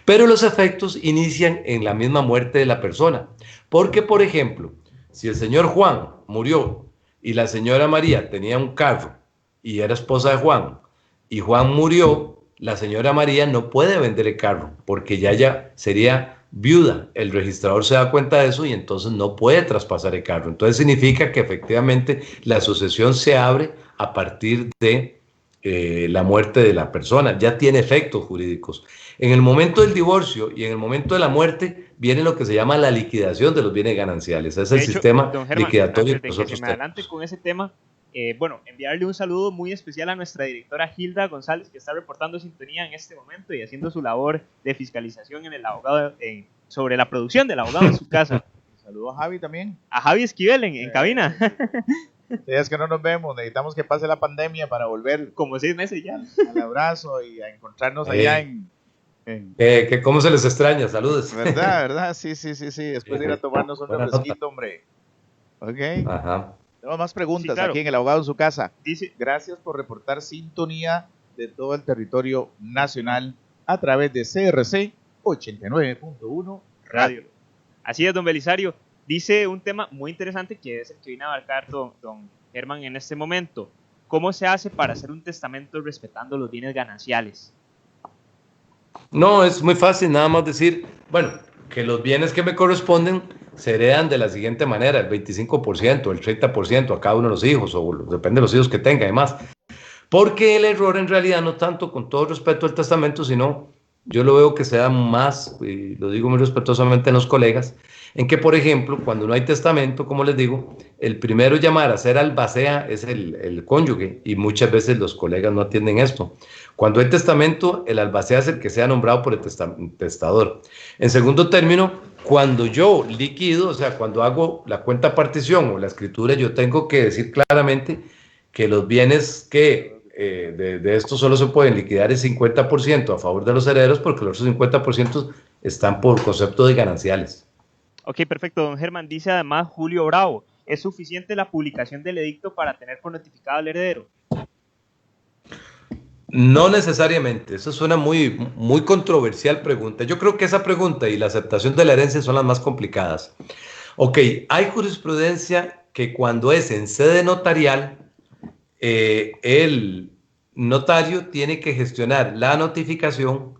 Pero los efectos inician en la misma muerte de la persona, porque, por ejemplo, si el señor Juan murió y la señora María tenía un carro y era esposa de Juan, y Juan murió, la señora María no puede vender el carro, porque ya sería viuda. El registrador se da cuenta de eso y entonces no puede traspasar el carro. Entonces significa que efectivamente la sucesión se abre a partir de la muerte de la persona. Ya tiene efectos jurídicos. En el momento del divorcio y en el momento de la muerte viene lo que se llama la liquidación de los bienes gananciales. Es el sistema liquidatorio.
Antes de que se me adelante con ese tema, enviarle un saludo muy especial a nuestra directora Hilda González, que está reportando sintonía en este momento y haciendo su labor de fiscalización en el abogado, sobre la producción del abogado en su casa.
Saludo a Javi también.
A Javi Esquivel en cabina.
Es que no nos vemos, necesitamos que pase la pandemia para volver.
Como 6 meses ya.
Al abrazo y a encontrarnos allá en...
¿Cómo se les extraña? Saludos.
¿Verdad? Sí. Después de ir a tomarnos un refresquito, hombre. Ok. Ajá. Tenemos más preguntas, sí, claro. Aquí en El Abogado en su Casa. Dice, gracias por reportar sintonía de todo el territorio nacional a través de CRC 89.1 Radio.
Así es, don Belisario. Dice un tema muy interesante que es el que viene a abarcar don Germán en este momento. ¿Cómo se hace para hacer un testamento respetando los bienes gananciales?
No, es muy fácil, nada más decir, bueno, que los bienes que me corresponden se heredan de la siguiente manera, el 25%, el 30% a cada uno de los hijos, o depende de los hijos que tenga y demás. Porque el error en realidad no tanto, con todo respeto al testamento, sino yo lo veo que se da más, y lo digo muy respetuosamente en los colegas, en que, por ejemplo, cuando no hay testamento, como les digo, el primero llamar a ser albacea es el cónyuge, y muchas veces los colegas no atienden esto. Cuando hay testamento, el albacea es el que sea nombrado por el testador. En segundo término, cuando yo liquido, o sea, cuando hago la cuenta partición o la escritura, yo tengo que decir claramente que los bienes que de esto solo se pueden liquidar el 50% a favor de los herederos, porque los otros 50% están por concepto de gananciales.
Ok, perfecto, don Germán. Dice además Julio Bravo, ¿es suficiente la publicación del edicto para tener por notificado al heredero?
No necesariamente, eso es una muy, muy controversial pregunta. Yo creo que esa pregunta y la aceptación de la herencia son las más complicadas. Ok, hay jurisprudencia que cuando es en sede notarial, el notario tiene que gestionar la notificación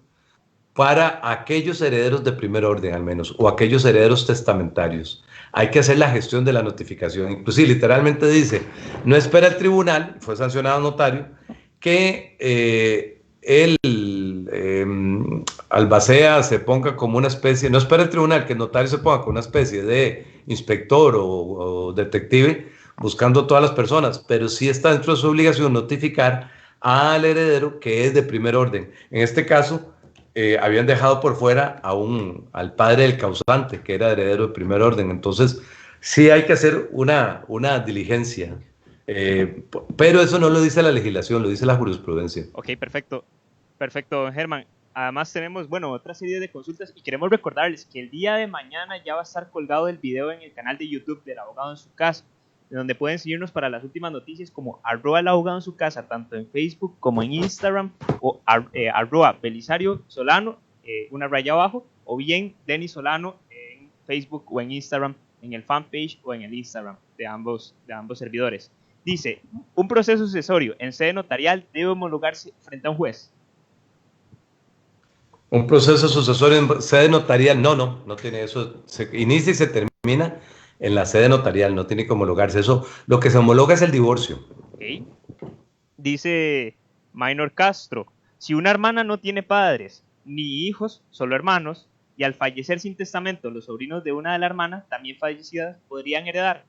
para aquellos herederos de primer orden al menos, o aquellos herederos testamentarios. Hay que hacer la gestión de la notificación. Inclusive literalmente dice, no espera el tribunal, fue sancionado notario, que el albacea se ponga como una especie, no espera el tribunal que el notario se ponga como una especie de inspector o detective buscando todas las personas, pero sí está dentro de su obligación notificar al heredero que es de primer orden. En este caso, habían dejado por fuera al padre del causante, que era heredero de primer orden. Entonces, sí hay que hacer una diligencia. Pero eso no lo dice la legislación, lo dice la jurisprudencia.
Ok, perfecto. Perfecto, don Germán. Además tenemos, bueno, otra serie de consultas y queremos recordarles que el día de mañana ya va a estar colgado el video en el canal de YouTube del Abogado en su Casa, donde pueden seguirnos para las últimas noticias como @el abogado en su casa, tanto en Facebook como en Instagram, o @Belisario Solano, una raya abajo, o bien Denis Solano en Facebook o en Instagram, en el fanpage o en el Instagram de ambos servidores. Dice, un proceso sucesorio en sede notarial debe homologarse frente a un juez.
Un proceso sucesorio en sede notarial, no tiene eso. Se inicia y se termina en la sede notarial, no tiene que homologarse. Eso, lo que se homologa es el divorcio.
Okay. Dice Minor Castro, si una hermana no tiene padres ni hijos, solo hermanos, y al fallecer sin testamento los sobrinos de una de las hermanas, también fallecidas, podrían heredar.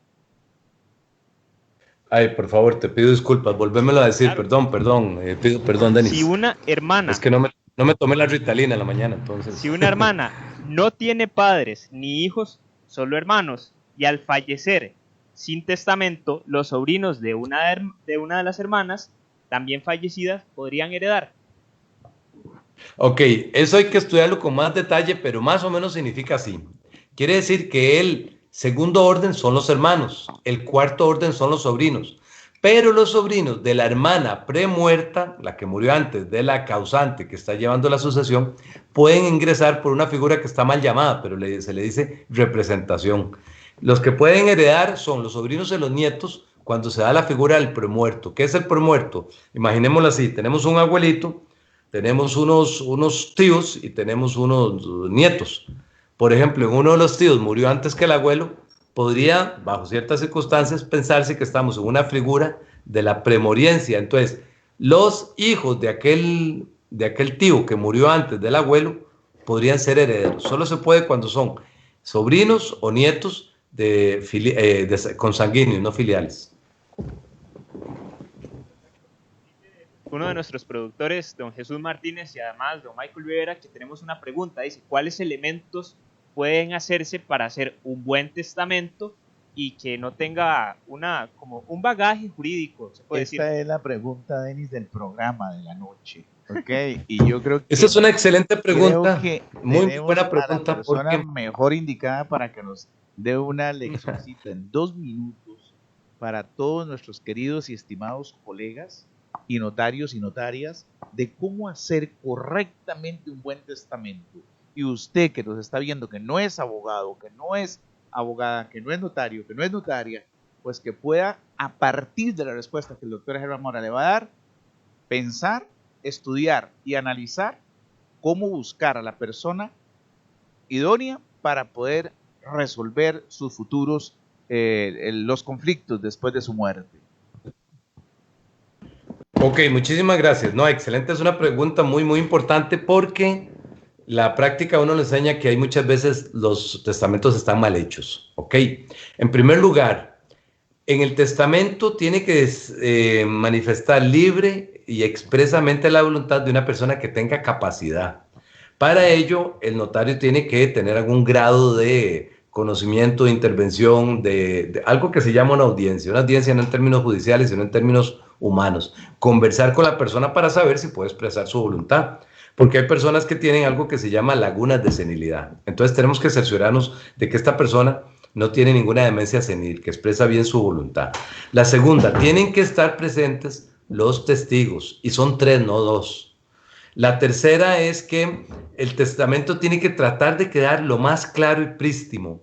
Ay, por favor, te pido disculpas, volvémelo a decir,
Claro.
perdón, pido perdón, Denis.
Si una hermana...
Es que no me tomé la Ritalina en la mañana, entonces...
Si una hermana no tiene padres ni hijos, solo hermanos, y al fallecer sin testamento, los sobrinos de una de las hermanas, también fallecidas, podrían heredar.
Ok, eso hay que estudiarlo con más detalle, pero más o menos significa así. Quiere decir que el segundo orden son los hermanos, el cuarto orden son los sobrinos, pero los sobrinos de la hermana premuerta, la que murió antes de la causante que está llevando la sucesión, pueden ingresar por una figura que está mal llamada, pero se le dice representación. Los que pueden heredar son los sobrinos y los nietos cuando se da la figura del premuerto. ¿Qué es el premuerto? Imaginémoslo así, tenemos un abuelito, tenemos unos tíos y tenemos unos nietos. Por ejemplo, en uno de los tíos murió antes que el abuelo, podría, bajo ciertas circunstancias, pensarse que estamos en una figura de la premoriencia. Entonces, los hijos de aquel tío que murió antes del abuelo podrían ser herederos. Solo se puede cuando son sobrinos o nietos consanguíneos, no filiales.
Uno de nuestros productores, don Jesús Martínez, y además don Michael Rivera, que tenemos una pregunta, dice, ¿cuáles elementos pueden hacerse para hacer un buen testamento y que no tenga como un bagaje jurídico, se puede decir?
Esta es la pregunta, Denis, del programa de la noche. Okay. Y yo creo que
esa es una excelente pregunta,
muy buena pregunta, a la persona mejor indicada para que nos dé una leccioncita en 2 minutos para todos nuestros queridos y estimados colegas y notarios y notarias de cómo hacer correctamente un buen testamento. Y usted que nos está viendo, que no es abogado, que no es abogada, que no es notario, que no es notaria, pues que pueda, a partir de la respuesta que el doctor Germán Mora le va a dar, pensar, estudiar y analizar cómo buscar a la persona idónea para poder resolver sus futuros, los conflictos después de su muerte?
Ok, muchísimas gracias. No, excelente, es una pregunta muy, muy importante porque la práctica uno le enseña que hay muchas veces los testamentos están mal hechos. Ok, en primer lugar, en el testamento tiene que manifestar libre y expresamente la voluntad de una persona que tenga capacidad. Para ello, el notario tiene que tener algún grado de conocimiento, de intervención, de algo que se llama una audiencia no en términos judiciales, sino en términos humanos. Conversar con la persona para saber si puede expresar su voluntad. Porque hay personas que tienen algo que se llama lagunas de senilidad. Entonces tenemos que cerciorarnos de que esta persona no tiene ninguna demencia senil, que expresa bien su voluntad. La segunda, tienen que estar presentes los testigos, y son 3, no 2. La tercera es que el testamento tiene que tratar de quedar lo más claro y prístino.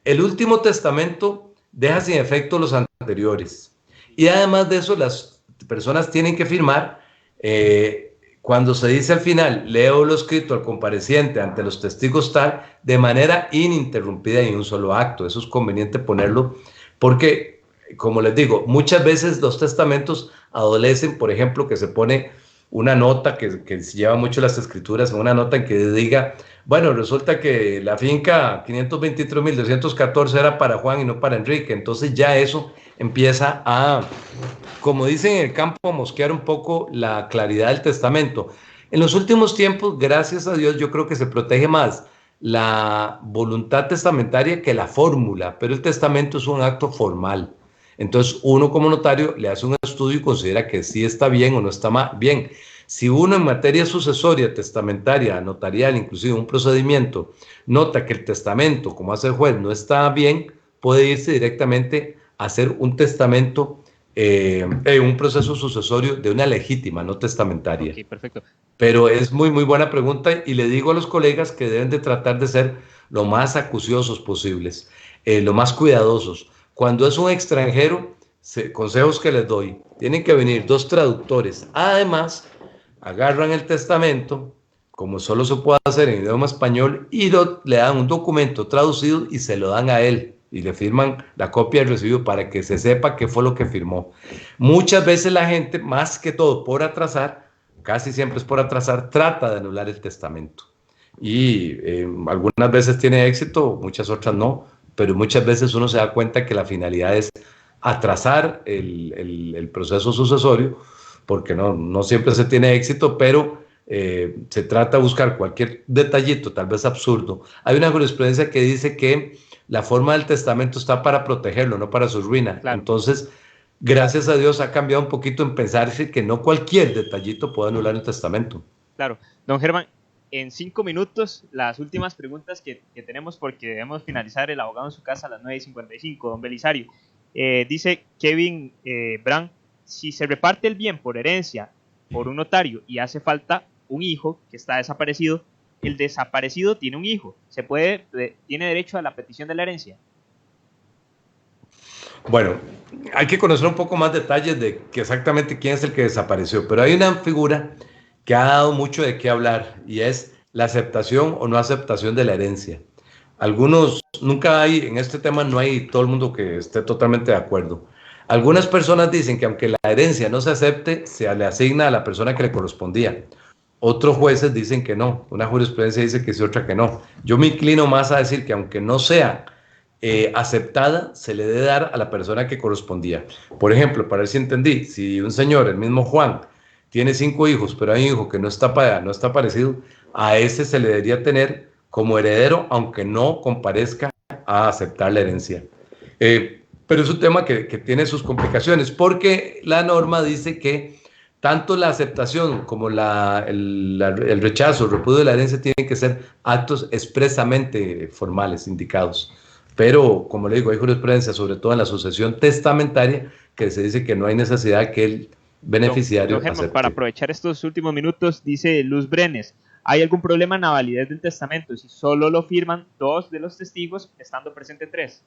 El último testamento deja sin efecto los anteriores. Y además de eso, las personas tienen que firmar, cuando se dice al final, leo lo escrito al compareciente ante los testigos tal, de manera ininterrumpida y en un solo acto. Eso es conveniente ponerlo porque, como les digo, muchas veces los testamentos adolecen, por ejemplo, que se pone una nota que se lleva mucho las escrituras, una nota en que diga, bueno, resulta que la finca 523.214 era para Juan y no para Enrique. Entonces ya eso empieza a, como dicen en el campo, a mosquear un poco la claridad del testamento. En los últimos tiempos, gracias a Dios, yo creo que se protege más la voluntad testamentaria que la fórmula, pero el testamento es un acto formal. Entonces uno como notario le hace un estudio y considera que sí está bien o no está bien. Si uno en materia sucesoria, testamentaria, notarial, inclusive un procedimiento, nota que el testamento, como hace el juez, no está bien, puede irse directamente a hacer un testamento, un proceso sucesorio de una legítima, no testamentaria.
Ok, perfecto.
Pero es muy, muy buena pregunta y le digo a los colegas que deben de tratar de ser lo más acuciosos posibles, lo más cuidadosos. Cuando es un extranjero, consejos que les doy, tienen que venir 2 traductores. Además, agarran el testamento, como solo se puede hacer en idioma español, y le dan un documento traducido y se lo dan a él. Y le firman la copia del recibo para que se sepa qué fue lo que firmó. Muchas veces la gente, más que todo por atrasar, casi siempre es por atrasar, trata de anular el testamento. Y algunas veces tiene éxito, muchas otras no, pero muchas veces uno se da cuenta que la finalidad es atrasar el proceso sucesorio, porque no siempre se tiene éxito, pero se trata de buscar cualquier detallito, tal vez absurdo. Hay una jurisprudencia que dice que la forma del testamento está para protegerlo, no para su ruina. Claro. Entonces, gracias a Dios ha cambiado un poquito en pensarse que no cualquier detallito puede anular el testamento.
Claro. Don Germán, en 5 minutos, las últimas preguntas que tenemos, porque debemos finalizar el abogado en su casa a las 9:55. Don Belisario, dice Kevin Brand, si se reparte el bien por herencia por un notario y hace falta un hijo que está desaparecido, el desaparecido tiene un hijo, ¿tiene derecho a la petición de la herencia?
Bueno, hay que conocer un poco más detalles de que exactamente quién es el que desapareció, pero hay una figura que ha dado mucho de qué hablar y es la aceptación o no aceptación de la herencia. Nunca hay, en este tema no hay todo el mundo que esté totalmente de acuerdo. Algunas personas dicen que aunque la herencia no se acepte, se le asigna a la persona que le correspondía. Otros jueces dicen que no, una jurisprudencia dice que sí, otra que no. Yo me inclino más a decir que aunque no sea aceptada, se le debe dar a la persona que correspondía. Por ejemplo, para ver si entendí, si un señor, el mismo Juan, tiene 5 hijos, pero hay un hijo que no está parecido, a ese se le debería tener como heredero, aunque no comparezca a aceptar la herencia. Pero es un tema que tiene sus complicaciones, porque la norma dice que tanto la aceptación como el rechazo, el repudio de la herencia tienen que ser actos expresamente formales, indicados. Pero, como le digo, hay jurisprudencia, sobre todo en la sucesión testamentaria, que se dice que no hay necesidad que el beneficiario acepte.
Para aprovechar estos últimos minutos, dice Luz Brenes, ¿hay algún problema en la validez del testamento si solo lo firman 2 de los testigos, estando presente 3?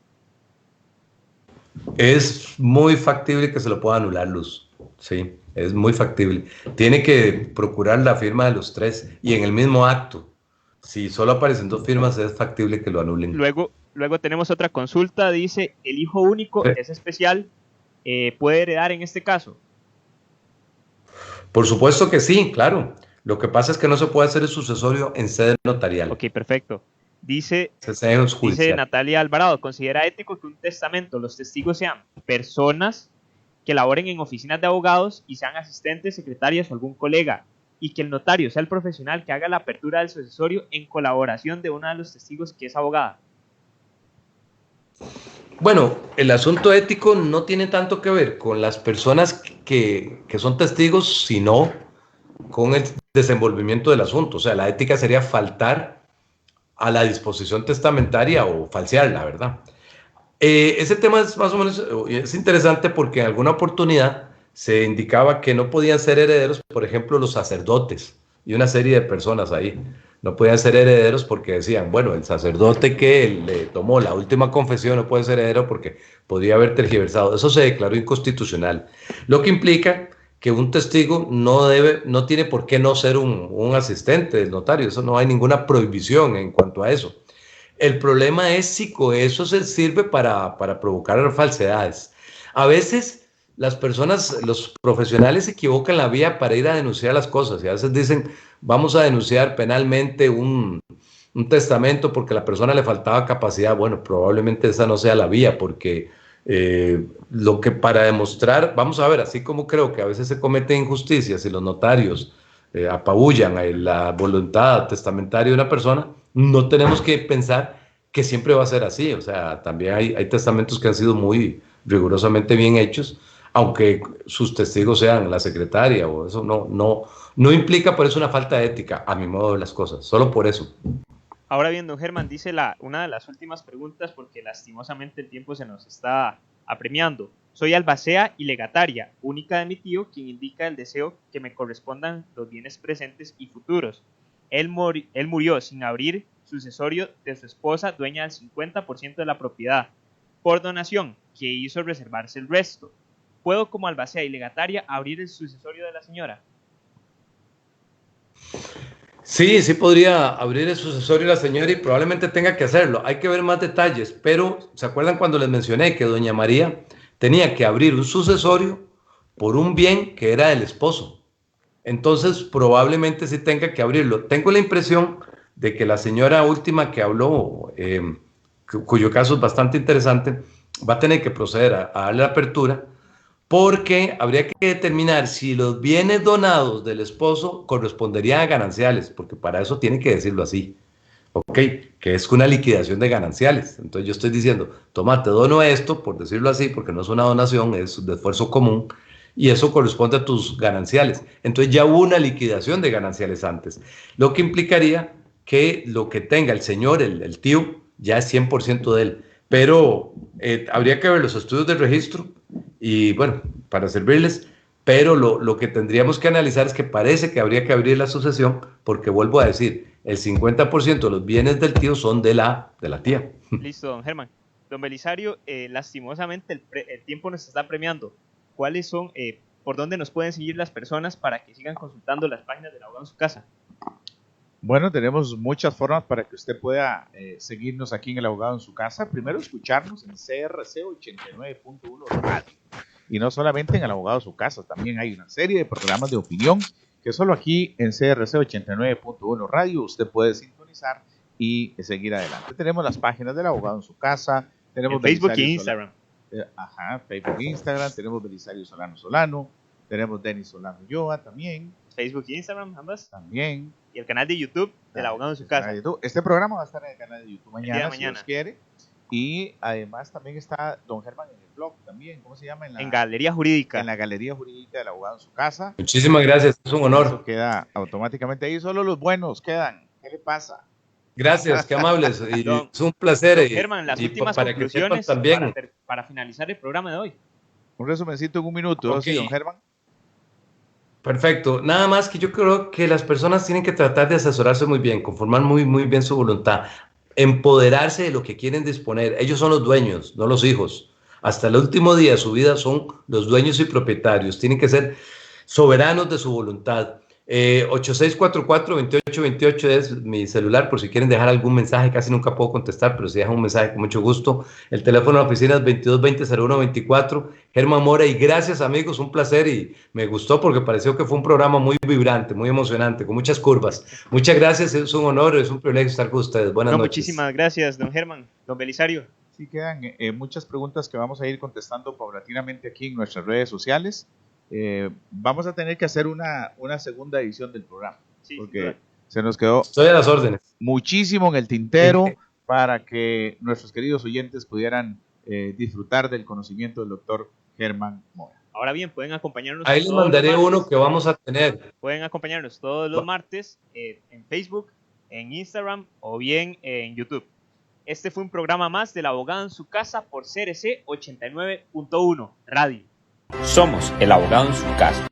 Es muy factible que se lo pueda anular, Luz. Sí, es muy factible. Tiene que procurar la firma de los 3 y en el mismo acto. Si solo aparecen 2 firmas, es factible que lo anulen.
Luego, Luego tenemos otra consulta, dice, ¿el hijo único es especial? ¿Puede heredar en este caso?
Por supuesto que sí, claro. Lo que pasa es que no se puede hacer el sucesorio en sede notarial.
Ok, perfecto. Dice
Dice
Natalia Alvarado, ¿considera ético que un testamento, los testigos sean personas que laboren en oficinas de abogados y sean asistentes, secretarias o algún colega, y que el notario sea el profesional que haga la apertura del sucesorio en colaboración de uno de los testigos que es abogada?
Bueno, el asunto ético no tiene tanto que ver con las personas que son testigos, sino con el desenvolvimiento del asunto. O sea, la ética sería faltar a la disposición testamentaria o falsearla, ¿verdad? Ese tema es más o menos es interesante porque en alguna oportunidad se indicaba que no podían ser herederos, por ejemplo, los sacerdotes y una serie de personas ahí. No podían ser herederos porque decían, bueno, el sacerdote que le tomó la última confesión no puede ser heredero porque podría haber tergiversado. Eso se declaró inconstitucional. Lo que implica que un testigo no tiene por qué no ser un asistente del notario. Eso no hay ninguna prohibición en cuanto a eso. El problema es si eso se sirve para provocar falsedades. A veces las personas, los profesionales se equivocan la vía para ir a denunciar las cosas y a veces dicen, vamos a denunciar penalmente un testamento porque a la persona le faltaba capacidad. Bueno, probablemente esa no sea la vía porque lo que para demostrar, vamos a ver, así como creo que a veces se cometen injusticias y los notarios apabullan la voluntad testamentaria de una persona, no tenemos que pensar que siempre va a ser así. O sea, también hay testamentos que han sido muy rigurosamente bien hechos, aunque sus testigos sean la secretaria o eso, no implica por eso una falta de ética, a mi modo de ver las cosas, solo por eso.
Ahora bien, don Germán, dice una de las últimas preguntas, porque lastimosamente el tiempo se nos está apremiando. Soy albacea y legataria, única de mi tío, quien indica el deseo que me correspondan los bienes presentes y futuros. Él murió sin abrir sucesorio de su esposa, dueña del 50% de la propiedad, por donación, que hizo reservarse el resto. ¿Puedo, como albacea y legataria, abrir el sucesorio de la señora?
Sí, sí podría abrir el sucesorio de la señora y probablemente tenga que hacerlo. Hay que ver más detalles, pero ¿se acuerdan cuando les mencioné que doña María tenía que abrir un sucesorio por un bien que era del esposo? Entonces probablemente sí tenga que abrirlo. Tengo la impresión de que la señora última que habló, cuyo caso es bastante interesante, va a tener que proceder a darle la apertura, porque habría que determinar si los bienes donados del esposo corresponderían a gananciales, porque para eso tiene que decirlo así, ¿ok? Que es una liquidación de gananciales. Entonces yo estoy diciendo, toma, te dono esto, por decirlo así, porque no es una donación, es de esfuerzo común, y eso corresponde a tus gananciales. Entonces ya hubo una liquidación de gananciales antes, lo que implicaría que lo que tenga el señor, el tío, ya es 100% de él. Pero habría que ver los estudios de registro y bueno, para servirles, pero lo que tendríamos que analizar es que parece que habría que abrir la sucesión porque vuelvo a decir, el 50% de los bienes del tío son de la tía.
Listo, don Germán. Don Belisario, lastimosamente el tiempo nos está premiando. ¿Cuáles son, por dónde nos pueden seguir las personas para que sigan consultando las páginas del abogado en su casa?
Bueno, tenemos muchas formas para que usted pueda seguirnos aquí en El Abogado en su casa. Primero, escucharnos en CRC 89.1 Radio. Y no solamente en El Abogado en su casa, también hay una serie de programas de opinión que solo aquí en CRC 89.1 Radio usted puede sintonizar y seguir adelante. Tenemos las páginas del Abogado en su casa. Tenemos
Facebook e Instagram.
Facebook e Instagram. Tenemos Belisario Solano. Tenemos Denis Solano Yoa también.
Facebook e Instagram, ambas.
También.
Y el canal de YouTube del abogado en su casa.
Este programa va a estar en el canal de YouTube mañana, si
mañana.
Dios quiere. Y además también está don Germán en el blog también. ¿Cómo se llama?
En Galería Jurídica.
En la Galería Jurídica del Abogado en su casa.
Muchísimas gracias, es un honor.
Eso queda automáticamente ahí. Solo los buenos quedan. ¿Qué le pasa?
Gracias, qué amables. Y es un placer.
Germán, las últimas
para
conclusiones
también.
Para finalizar el programa de hoy.
Un resumencito en un minuto.
Okay.
¿Sí, don Germán?
Perfecto. Nada más que yo creo que las personas tienen que tratar de asesorarse muy bien, conformar muy bien su voluntad, empoderarse de lo que quieren disponer. Ellos son los dueños, no los hijos. Hasta el último día de su vida son los dueños y propietarios. Tienen que ser soberanos de su voluntad. 8644-2828 es mi celular, por si quieren dejar algún mensaje. Casi nunca puedo contestar, pero si dejan un mensaje con mucho gusto. El teléfono de la oficina es 2220-0124. Germán Mora, y gracias amigos, un placer, y me gustó porque pareció que fue un programa muy vibrante, muy emocionante, con muchas curvas. Muchas gracias, es un honor, es un privilegio estar con ustedes. Buenas noches.
Muchísimas gracias, don Germán. Don Belisario.
Sí, quedan muchas preguntas que vamos a ir contestando paulatinamente aquí en nuestras redes sociales. Vamos a tener que hacer una segunda edición del programa, sí, porque se nos quedó
Estoy a las órdenes.
Muchísimo en el tintero para que nuestros queridos oyentes pudieran disfrutar del conocimiento del doctor Germán Mora.
Ahora bien, pueden acompañarnos.
Ahí les mandaré uno que vamos a tener.
Pueden acompañarnos todos los martes en Facebook, en Instagram o bien en YouTube. Este fue un programa más del Abogado en su Casa por CRC 89.1 Radio.
Somos el Abogado en su Casa.